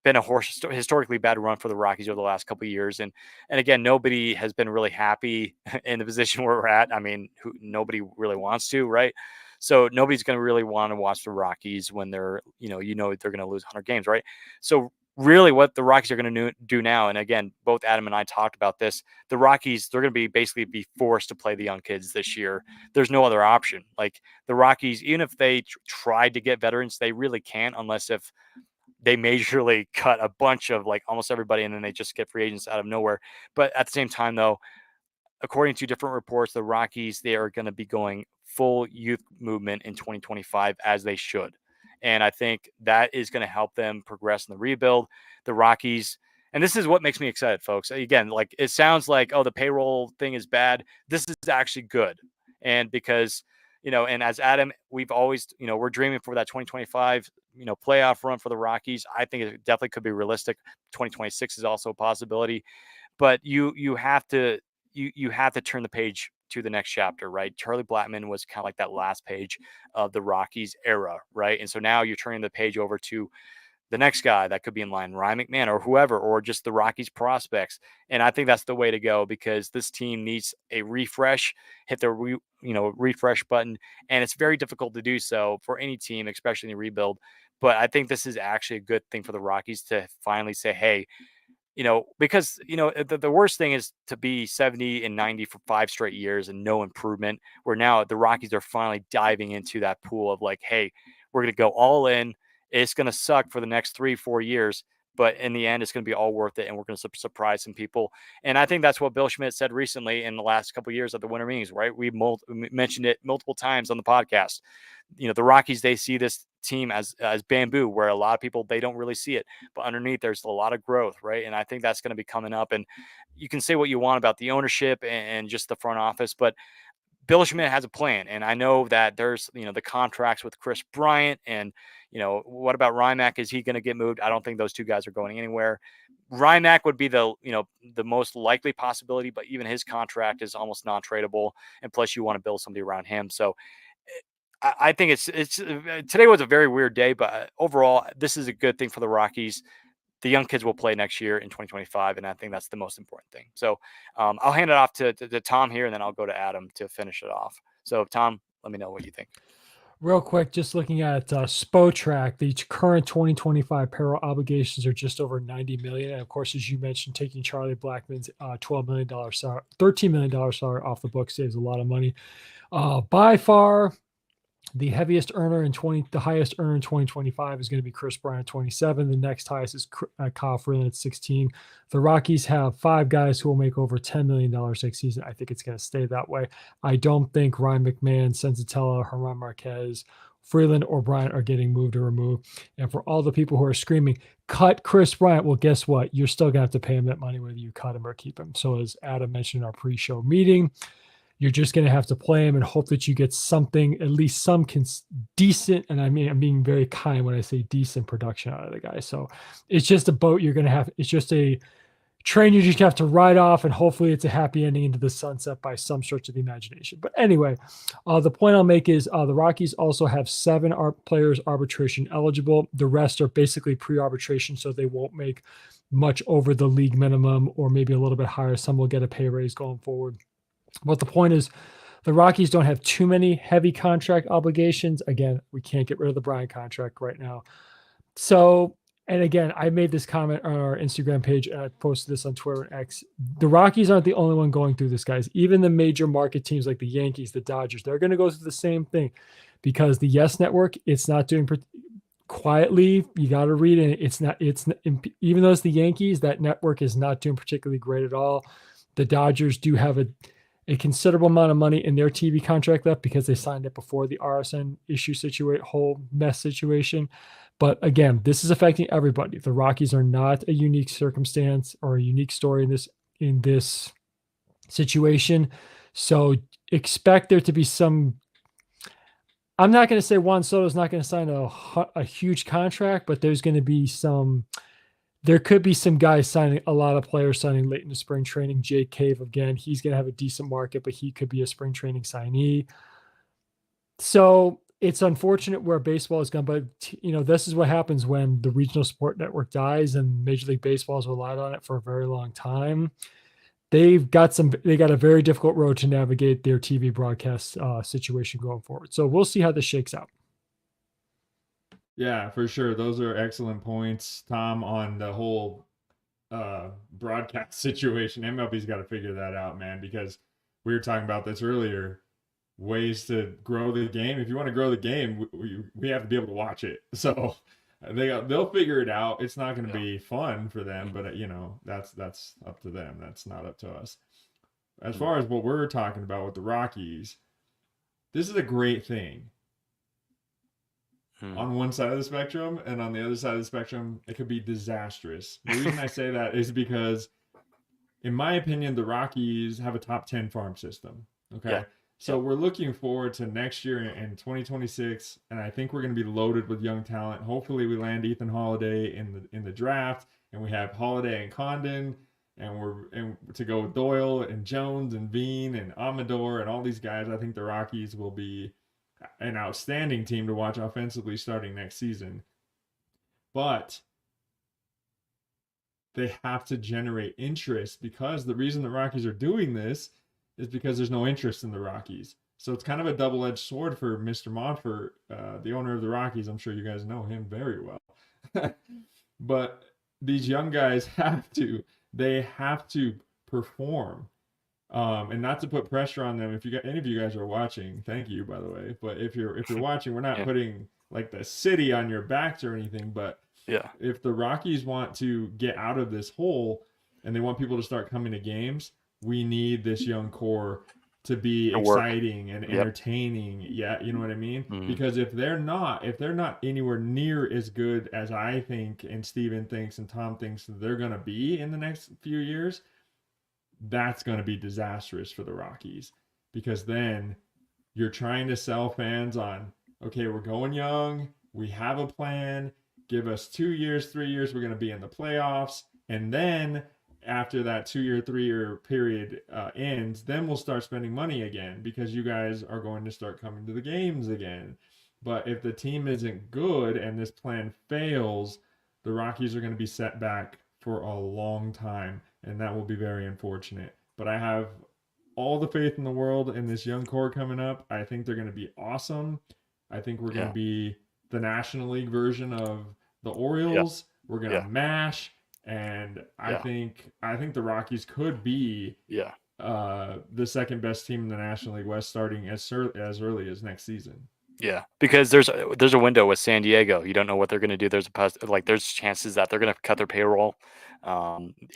been a historically bad run for the Rockies over the last couple of years. And again, nobody has been really happy in the position where we're at. I mean, nobody really wants to, right? So nobody's going to really want to watch the Rockies when they're, they're going to lose 100 games, right? So really what the Rockies are going to do now, and again, both Adam and I talked about this, the Rockies, they're going to basically be forced to play the young kids this year. There's no other option. Like the Rockies, even if they tried to get veterans, they really can't, unless if they majorly cut a bunch of like almost everybody, and then they just get free agents out of nowhere. But at the same time, though, according to different reports, the Rockies, they are going to be going full youth movement in 2025, as they should. And I think that is going to help them progress in the rebuild. The Rockies, and this is what makes me excited, folks. Again, like it sounds like, oh, the payroll thing is bad. This is actually good. And because, and as Adam, we've always, we're dreaming for that 2025, playoff run for the Rockies. I think it definitely could be realistic. 2026 is also a possibility, but you have to turn the page to the next chapter, right? Charlie Blackmon was kind of like that last page of the Rockies era, right? And so now you're turning the page over to the next guy that could be in line, Ryan McMahon or whoever, or just the Rockies prospects. And I think that's the way to go, because this team needs a refresh, hit the refresh button. And it's very difficult to do so for any team, especially in the rebuild. But I think this is actually a good thing for the Rockies to finally say, hey, because, the worst thing is to be 70 and 90 for 5 straight years and no improvement, where now the Rockies are finally diving into that pool of like, hey, we're going to go all in. It's going to suck for the next 3-4 years, but in the end, it's going to be all worth it, and we're going to surprise some people. And I think that's what Bill Schmidt said recently in the last couple of years at the winter meetings, right? We mentioned it multiple times on the podcast. The Rockies, they see this team as bamboo, where a lot of people, they don't really see it, but underneath there's a lot of growth, right? And I think that's going to be coming up. And you can say what you want about the ownership and just the front office, but Bill Schmidt has a plan, and I know that there's the contracts with Chris Bryant, and what about Rymack? Is he going to get moved? I don't think those two guys are going anywhere. Rymack would be the most likely possibility, but even his contract is almost non-tradable, and plus you want to build somebody around him. So I think it's today was a very weird day, but overall this is a good thing for the Rockies. The young kids will play next year in 2025, and I think that's the most important thing. So I'll hand it off to Tom here, and then I'll go to Adam to finish it off. So Tom, let me know what you think. Real quick, just looking at Spotrac, the current 2025 payroll obligations are just over $90 million. And of course, as you mentioned, taking Charlie Blackmon's $12 million salary, $13 million salary off the books saves a lot of money. By far, the highest earner in 2025 is going to be Chris Bryant, 27. The next highest is Kyle Freeland at 16. The Rockies have 5 guys who will make over $10 million next season. I think it's going to stay that way. I don't think Ryan McMahon, Senzatella, Herman Marquez, Freeland, or Bryant are getting moved or removed. And for all the people who are screaming, cut Chris Bryant, well, guess what? You're still going to have to pay him that money whether you cut him or keep him. So as Adam mentioned in our pre-show meeting, you're just going to have to play him and hope that you get something, at least some decent, and I mean, I'm being very kind when I say decent production out of the guy. So it's just a boat you're going to have. It's just a train you just have to ride off, and hopefully it's a happy ending into the sunset by some stretch of the imagination. But anyway, the point I'll make is the Rockies also have 7 players arbitration eligible. The rest are basically pre-arbitration, so they won't make much over the league minimum or maybe a little bit higher. Some will get a pay raise going forward. But the point is, the Rockies don't have too many heavy contract obligations. Again, we can't get rid of the Bryant contract right now. So, and again, I made this comment on our Instagram page, and I posted this on Twitter and X. The Rockies aren't the only one going through this, guys. Even the major market teams like the Yankees, the Dodgers, they're going to go through the same thing because the Yes Network, it's not doing quietly. You got to read it. It's even though it's the Yankees, that network is not doing particularly great at all. The Dodgers do have a considerable amount of money in their TV contract left because they signed it before the RSN issue whole mess situation. But again, this is affecting everybody. The Rockies are not a unique circumstance or a unique story in this situation. So expect there to be some. I'm not going to say Juan Soto is not going to sign a huge contract, but there's going to be some. There could be some guys signing, a lot of players signing late into spring training. Jake Cave, again, he's going to have a decent market, but he could be a spring training signee. So it's unfortunate where baseball is gone, but this is what happens when the regional sport network dies and Major League Baseball has relied on it for a very long time. They got a very difficult road to navigate their TV broadcast situation going forward. So we'll see how this shakes out. Yeah, for sure. Those are excellent points, Tom, on the whole broadcast situation. MLB's got to figure that out, man, because we were talking about this earlier. Ways to grow the game. If you want to grow the game, we have to be able to watch it. So they'll figure it out. It's not going to be fun for them, but that's up to them. That's not up to us. As far as what we're talking about with the Rockies, this is a great thing. On one side of the spectrum, and on the other side of the spectrum, it could be disastrous. The reason I say that is because, in my opinion, the Rockies have a top 10 farm system. Okay. Yeah. So we're looking forward to next year in 2026, and I think we're going to be loaded with young talent. Hopefully we land Ethan Holiday in the draft, and we have Holiday and Condon, and to go with Doyle and Jones and Bean and Amador and all these guys. I think the Rockies will be an outstanding team to watch offensively starting next season. But they have to generate interest, because the reason the Rockies are doing this is because there's no interest in the Rockies. So it's kind of a double-edged sword for Mr. Monfort, the owner of the Rockies. I'm sure you guys know him very well. But these young guys have to perform. And not to put pressure on them. If any of you guys are watching, thank you, by the way. But if you're watching, we're not putting like the city on your backs or anything. But Yeah. if the Rockies want to get out of this hole and they want people to start coming to games, we need this young core to be To work. exciting and Yep. entertaining. Yeah, you know what I mean? Mhm. Because if they're not anywhere near as good as I think and Steven thinks and Tom thinks they're going to be in the next few years, that's going to be disastrous for the Rockies, because then you're trying to sell fans on, okay, we're going young, we have a plan, give us 2 years, 3 years, we're going to be in the playoffs, and then after that 2 year, 3 year period ends, then we'll start spending money again because you guys are going to start coming to the games again. But if the team isn't good and this plan fails, the Rockies are going to be set back for a long time, and that will be very unfortunate. But I have all the faith in the world in this young core coming up. I think they're going to be awesome. I think we're going to be the National League version of the Orioles. We're going to mash, and I think the Rockies could be the second best team in the National League West starting as early as next season. Yeah, because there's a window with San Diego. You don't know what they're going to do. There's chances that they're going to cut their payroll.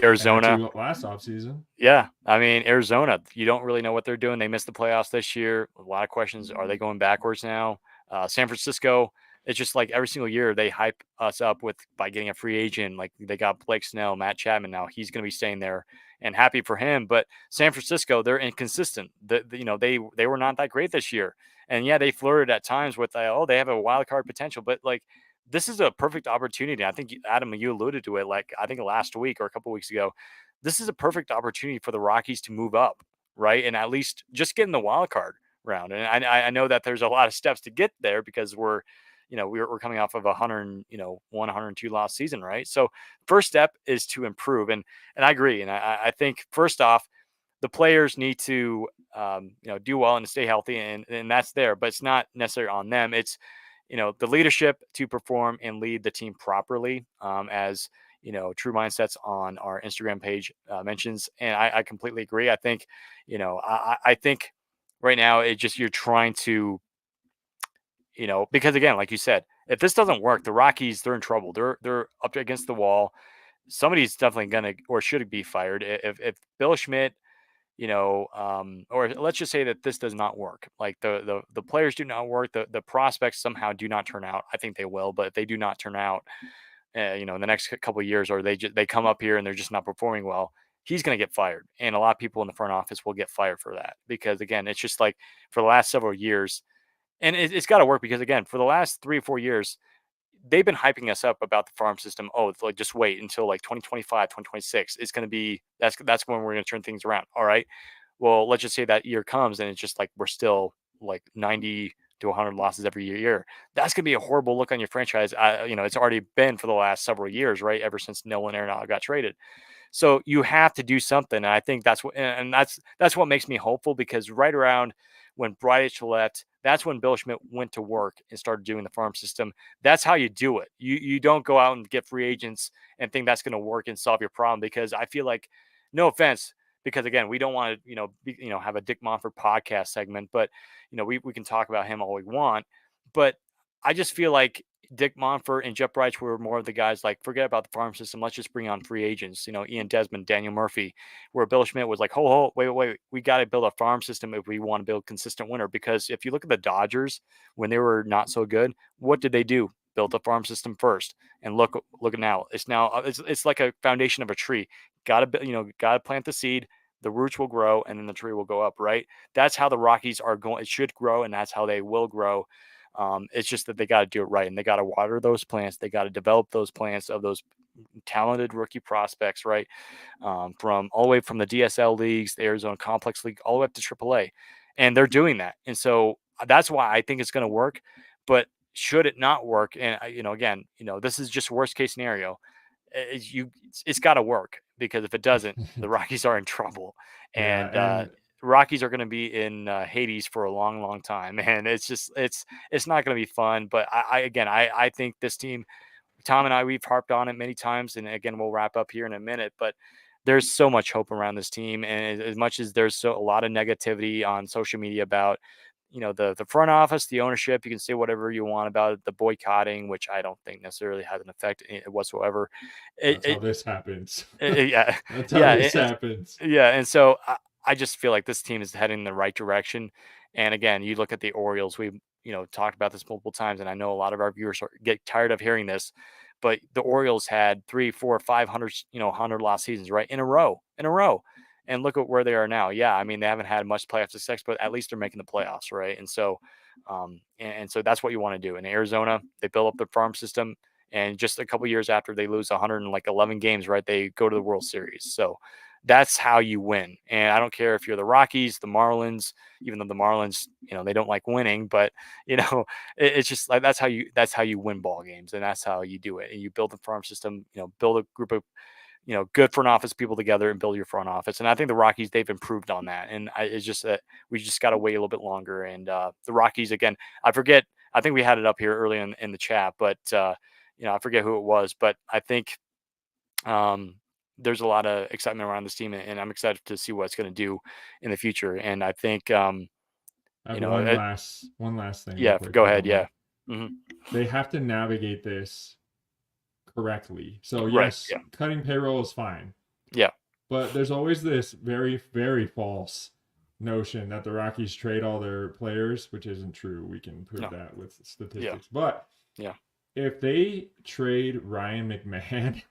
Arizona, last offseason. Yeah, I mean Arizona, you don't really know what they're doing. They missed the playoffs this year. A lot of questions. Are they going backwards now? San Francisco, it's just like every single year they hype us up by getting a free agent. Like they got Blake Snell, Matt Chapman. Now he's going to be staying there, and happy for him. But San Francisco, they're inconsistent. They were not that great this year, and yeah, they flirted at times with they have a wild card potential, but like. This is a perfect opportunity. I think Adam, you alluded to it. Like I think last week or a couple weeks ago, this is a perfect opportunity for the Rockies to move up, right? And at least just get in the wild card round. And I know that there's a lot of steps to get there because we're coming off of 102 loss season, right? So first step is to improve, and I agree, and I think first off, the players need to do well and stay healthy, and that's there, but it's not necessarily on them. It's the leadership to perform and lead the team properly, as True Mindsets on our Instagram page mentions. And I completely agree. I think, I think right now you're trying to, because again, like you said, if this doesn't work, the Rockies, they're in trouble. They're up against the wall. Somebody's definitely gonna or should be fired. If Bill Schmidt, or let's just say that this does not work. Like the players do not work. The prospects somehow do not turn out. I think they will, but if they do not turn out, in the next couple of years, or they come up here and they're just not performing well, he's going to get fired. And a lot of people in the front office will get fired for that because again, it's just like for the last several years, and it's got to work because again, for the last 3 or 4 years, they've been hyping us up about the farm system. Oh, it's like just wait until like 2025, 2026. It's going to be that's when we're going to turn things around. All right. Well, let's just say that year comes and it's just like we're still like 90 to 100 losses every year. That's going to be a horrible look on your franchise. It's already been for the last several years, right? Ever since Nolan Arenado got traded. So you have to do something. And I think that's what makes me hopeful, because right around when Bridich left, that's when Bill Schmidt went to work and started doing the farm system. That's how you do it. You don't go out and get free agents and think that's going to work and solve your problem, because I feel like, no offense, because again, we don't want to, have a Dick Monfort podcast segment, but we can talk about him all we want. But I just feel like Dick Monfort and Jeff Bridich were more of the guys like, forget about the farm system. Let's just bring on free agents, Ian Desmond, Daniel Murphy, where Bill Schmidt was like, wait. We got to build a farm system if we want to build consistent winner. Because if you look at the Dodgers, when they were not so good, what did they do? Built a farm system first. And look at now. It's like a foundation of a tree. Got to plant the seed. The roots will grow and then the tree will go up, right? That's how the Rockies are going. It should grow, and that's how they will grow. It's just that they got to do it right, and they got to water those plants. They got to develop those plants of those talented rookie prospects, right? From all the way from the DSL leagues, the Arizona Complex League, all the way up to AAA, and they're doing that. And so that's why I think it's going to work. But should it not work, and again, this is just worst case scenario. It's got to work, because if it doesn't, the Rockies are in trouble, and Rockies are going to be in Hades for a long, long time, and it's not going to be fun. But I think this team, Tom and I, we've harped on it many times, and again, we'll wrap up here in a minute. But there's so much hope around this team, and as much as there's a lot of negativity on social media about the front office, the ownership, you can say whatever you want about it, the boycotting, which I don't think necessarily has an effect whatsoever. That's how this happens. Yeah, That's how yeah, this happens. yeah. And so I just feel like this team is heading in the right direction. And again, you look at the Orioles. We talked about this multiple times, and I know a lot of our viewers get tired of hearing this, but the Orioles had 3, 4, 500, 100 lost seasons right in a row, and look at where they are now. Yeah, I mean they haven't had much playoff success, but at least they're making the playoffs, right? And so, and so that's what you want to do. In Arizona, they build up their farm system, and just a couple years after they lose 111 games, right, they go to the World Series. So that's how you win. And I don't care if you're the Rockies, the Marlins, even though the Marlins, they don't like winning, but it's just like that's how you win ball games, and that's how you do it. And you build the farm system, build a group of good front office people together and build your front office. And I think the Rockies, they've improved on that. And it's just that we just got to wait a little bit longer. And the Rockies, again, I think we had it up here early in the chat, but I forget who it was, but I think there's a lot of excitement around this team, and I'm excited to see what it's going to do in the future. And I think, I have one last thing. Yeah, go ahead. Yeah. Mm-hmm. They have to navigate this correctly. So Right, yes, yeah. cutting payroll is fine. Yeah. But there's always this very, very false notion that the Rockies trade all their players, which isn't true. We can prove that with statistics. But if they trade Ryan McMahon,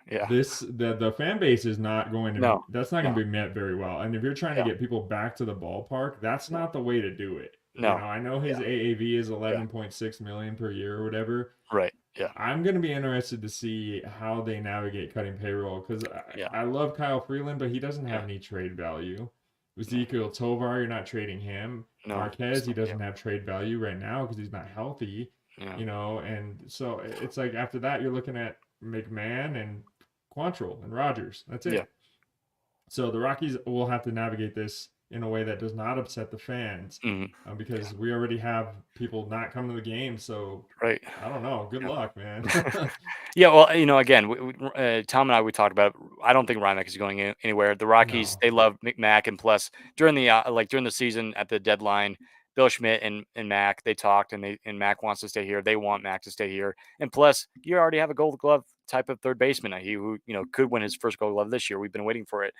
the fan base is not going to that's not going to be met very well. And if you're trying to get people back to the ballpark, that's not the way to do it. I know his AAV is 11.6 million per year or whatever. Right. Yeah. I'm going to be interested to see how they navigate cutting payroll, because I love Kyle Freeland, but he doesn't have any trade value. Ezekiel Tovar, you're not trading him. Marquez, he doesn't have trade value right now because he's not healthy. And so it's like after that, you're looking at McMahon and Quantrill and Rogers. That's it. Yeah. So the Rockies will have to navigate this in a way that does not upset the fans, because we already have people not come to the game. So I don't know. Good luck, man. Yeah. Well, again, Tom and I, we talked about it. I don't think Rymack is going anywhere. The Rockies, they love Mac, and plus during the season at the deadline, Bill Schmidt and Mac, they talked, and Mac wants to stay here. They want Mac to stay here. And plus, you already have a Gold Glove type of third baseman who could win his first Gold Glove this year. We've been waiting for it.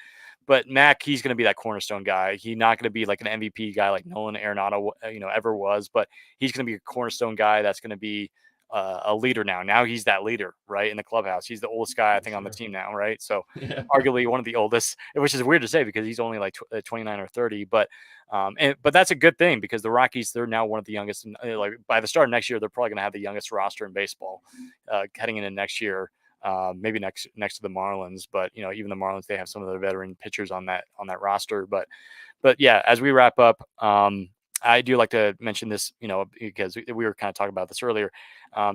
But Mac, he's going to be that cornerstone guy. He's not going to be like an MVP guy like Nolan Arenado, ever was. But he's going to be a cornerstone guy that's going to be a leader now. Now he's that leader, right, in the clubhouse. He's the oldest guy, I think, on the team now, right? So arguably one of the oldest, which is weird to say because he's only like 29 or 30. But but that's a good thing because the Rockies, they're now one of the youngest. Like by the start of next year, they're probably going to have the youngest roster in baseball heading into next year. Maybe next to the Marlins, but even the Marlins, they have some of the veteran pitchers on that roster. But yeah, as we wrap up, I do like to mention this, because we were kind of talking about this earlier.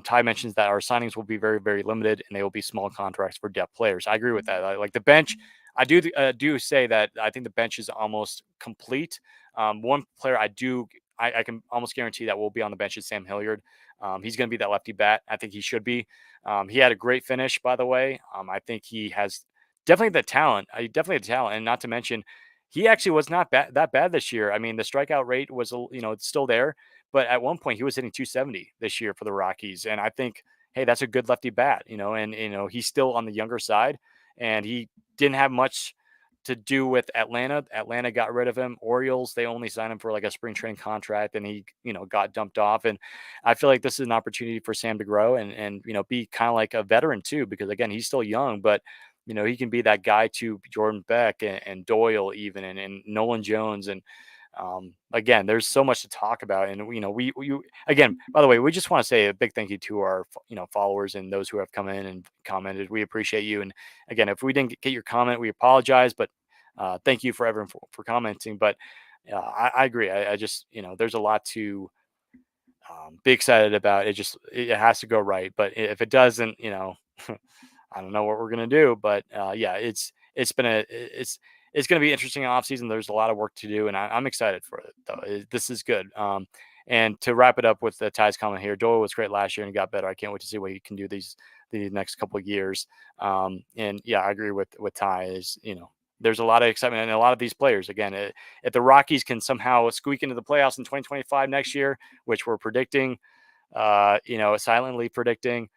Ty mentions that our signings will be very, very limited, and they will be small contracts for depth players. I agree with that. I like the bench. I do say that I think the bench is almost complete. One player I can almost guarantee that will be on the bench is Sam Hilliard. He's going to be that lefty bat. I think he should be. He had a great finish, by the way. I think he has definitely the talent. And not to mention, he actually was not that bad this year. I mean, the strikeout rate was, it's still there, but at one point he was hitting 270 this year for the Rockies. And I think, hey, that's a good lefty bat, and he's still on the younger side, and he didn't have much to do with Atlanta. Atlanta got rid of him. Orioles, they only signed him for like a spring training contract, and he, got dumped off. And I feel like this is an opportunity for Sam to grow and be kind of like a veteran too, because again, he's still young, but he can be that guy to Jordan Beck and Doyle even, and Nolan Jones. And again, there's so much to talk about. And, we again, by the way, we just want to say a big thank you to our, followers and those who have come in and commented. We appreciate you. And again, if we didn't get your comment, we apologize, but thank you for everyone for commenting. But I agree. I just, there's a lot to be excited about. It has to go right. But if it doesn't, I don't know what we're going to do, but yeah, it's going to be interesting off season. There's a lot of work to do, and I'm excited for it though. This is good. And to wrap it up with the Ty's comment here, Doyle was great last year and he got better. I can't wait to see what he can do the next couple of years. And yeah, I agree with Ty is, there's a lot of excitement and a lot of these players. Again, if the Rockies can somehow squeak into the playoffs in 2025 next year, which we're predicting, silently predicting,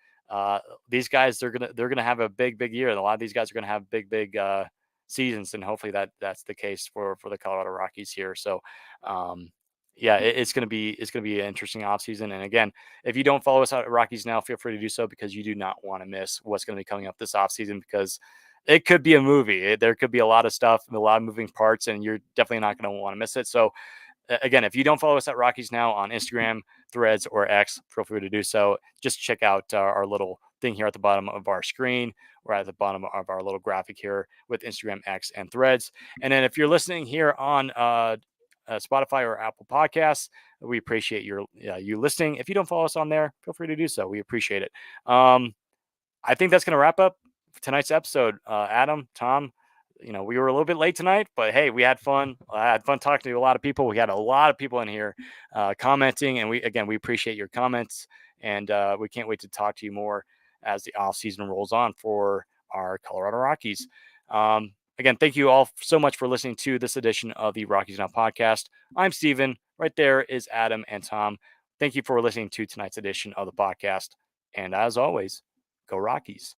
these guys they're gonna have a big year, and a lot of these guys are gonna have big seasons, and hopefully that's the case for the Colorado Rockies here. So, yeah, it's gonna be an interesting offseason. And again, if you don't follow us out at Rockies now, feel free to do so, because you do not want to miss what's going to be coming up this offseason, because it could be a movie. There could be a lot of stuff, a lot of moving parts, and you're definitely not going to want to miss it. So, again, if you don't follow us at Rockies Now on Instagram, Threads, or X, feel free to do so. Just check out our little thing here at the bottom of our screen, or at the bottom of our little graphic here with Instagram, X, and Threads. And then if you're listening here on Spotify or Apple Podcasts, we appreciate you listening. If you don't follow us on there, feel free to do so. We appreciate it. I think that's going to wrap up tonight's episode. Adam, Tom, we were a little bit late tonight, but hey, we had fun. I had fun talking to a lot of people. We had a lot of people in here commenting, and we appreciate your comments, and we can't wait to talk to you more as the off season rolls on for our Colorado Rockies. Again, thank you all so much for listening to this edition of the Rockies Now podcast. I'm Steven. Right there is Adam and Tom. Thank you for listening to tonight's edition of the podcast. And as always, go Rockies.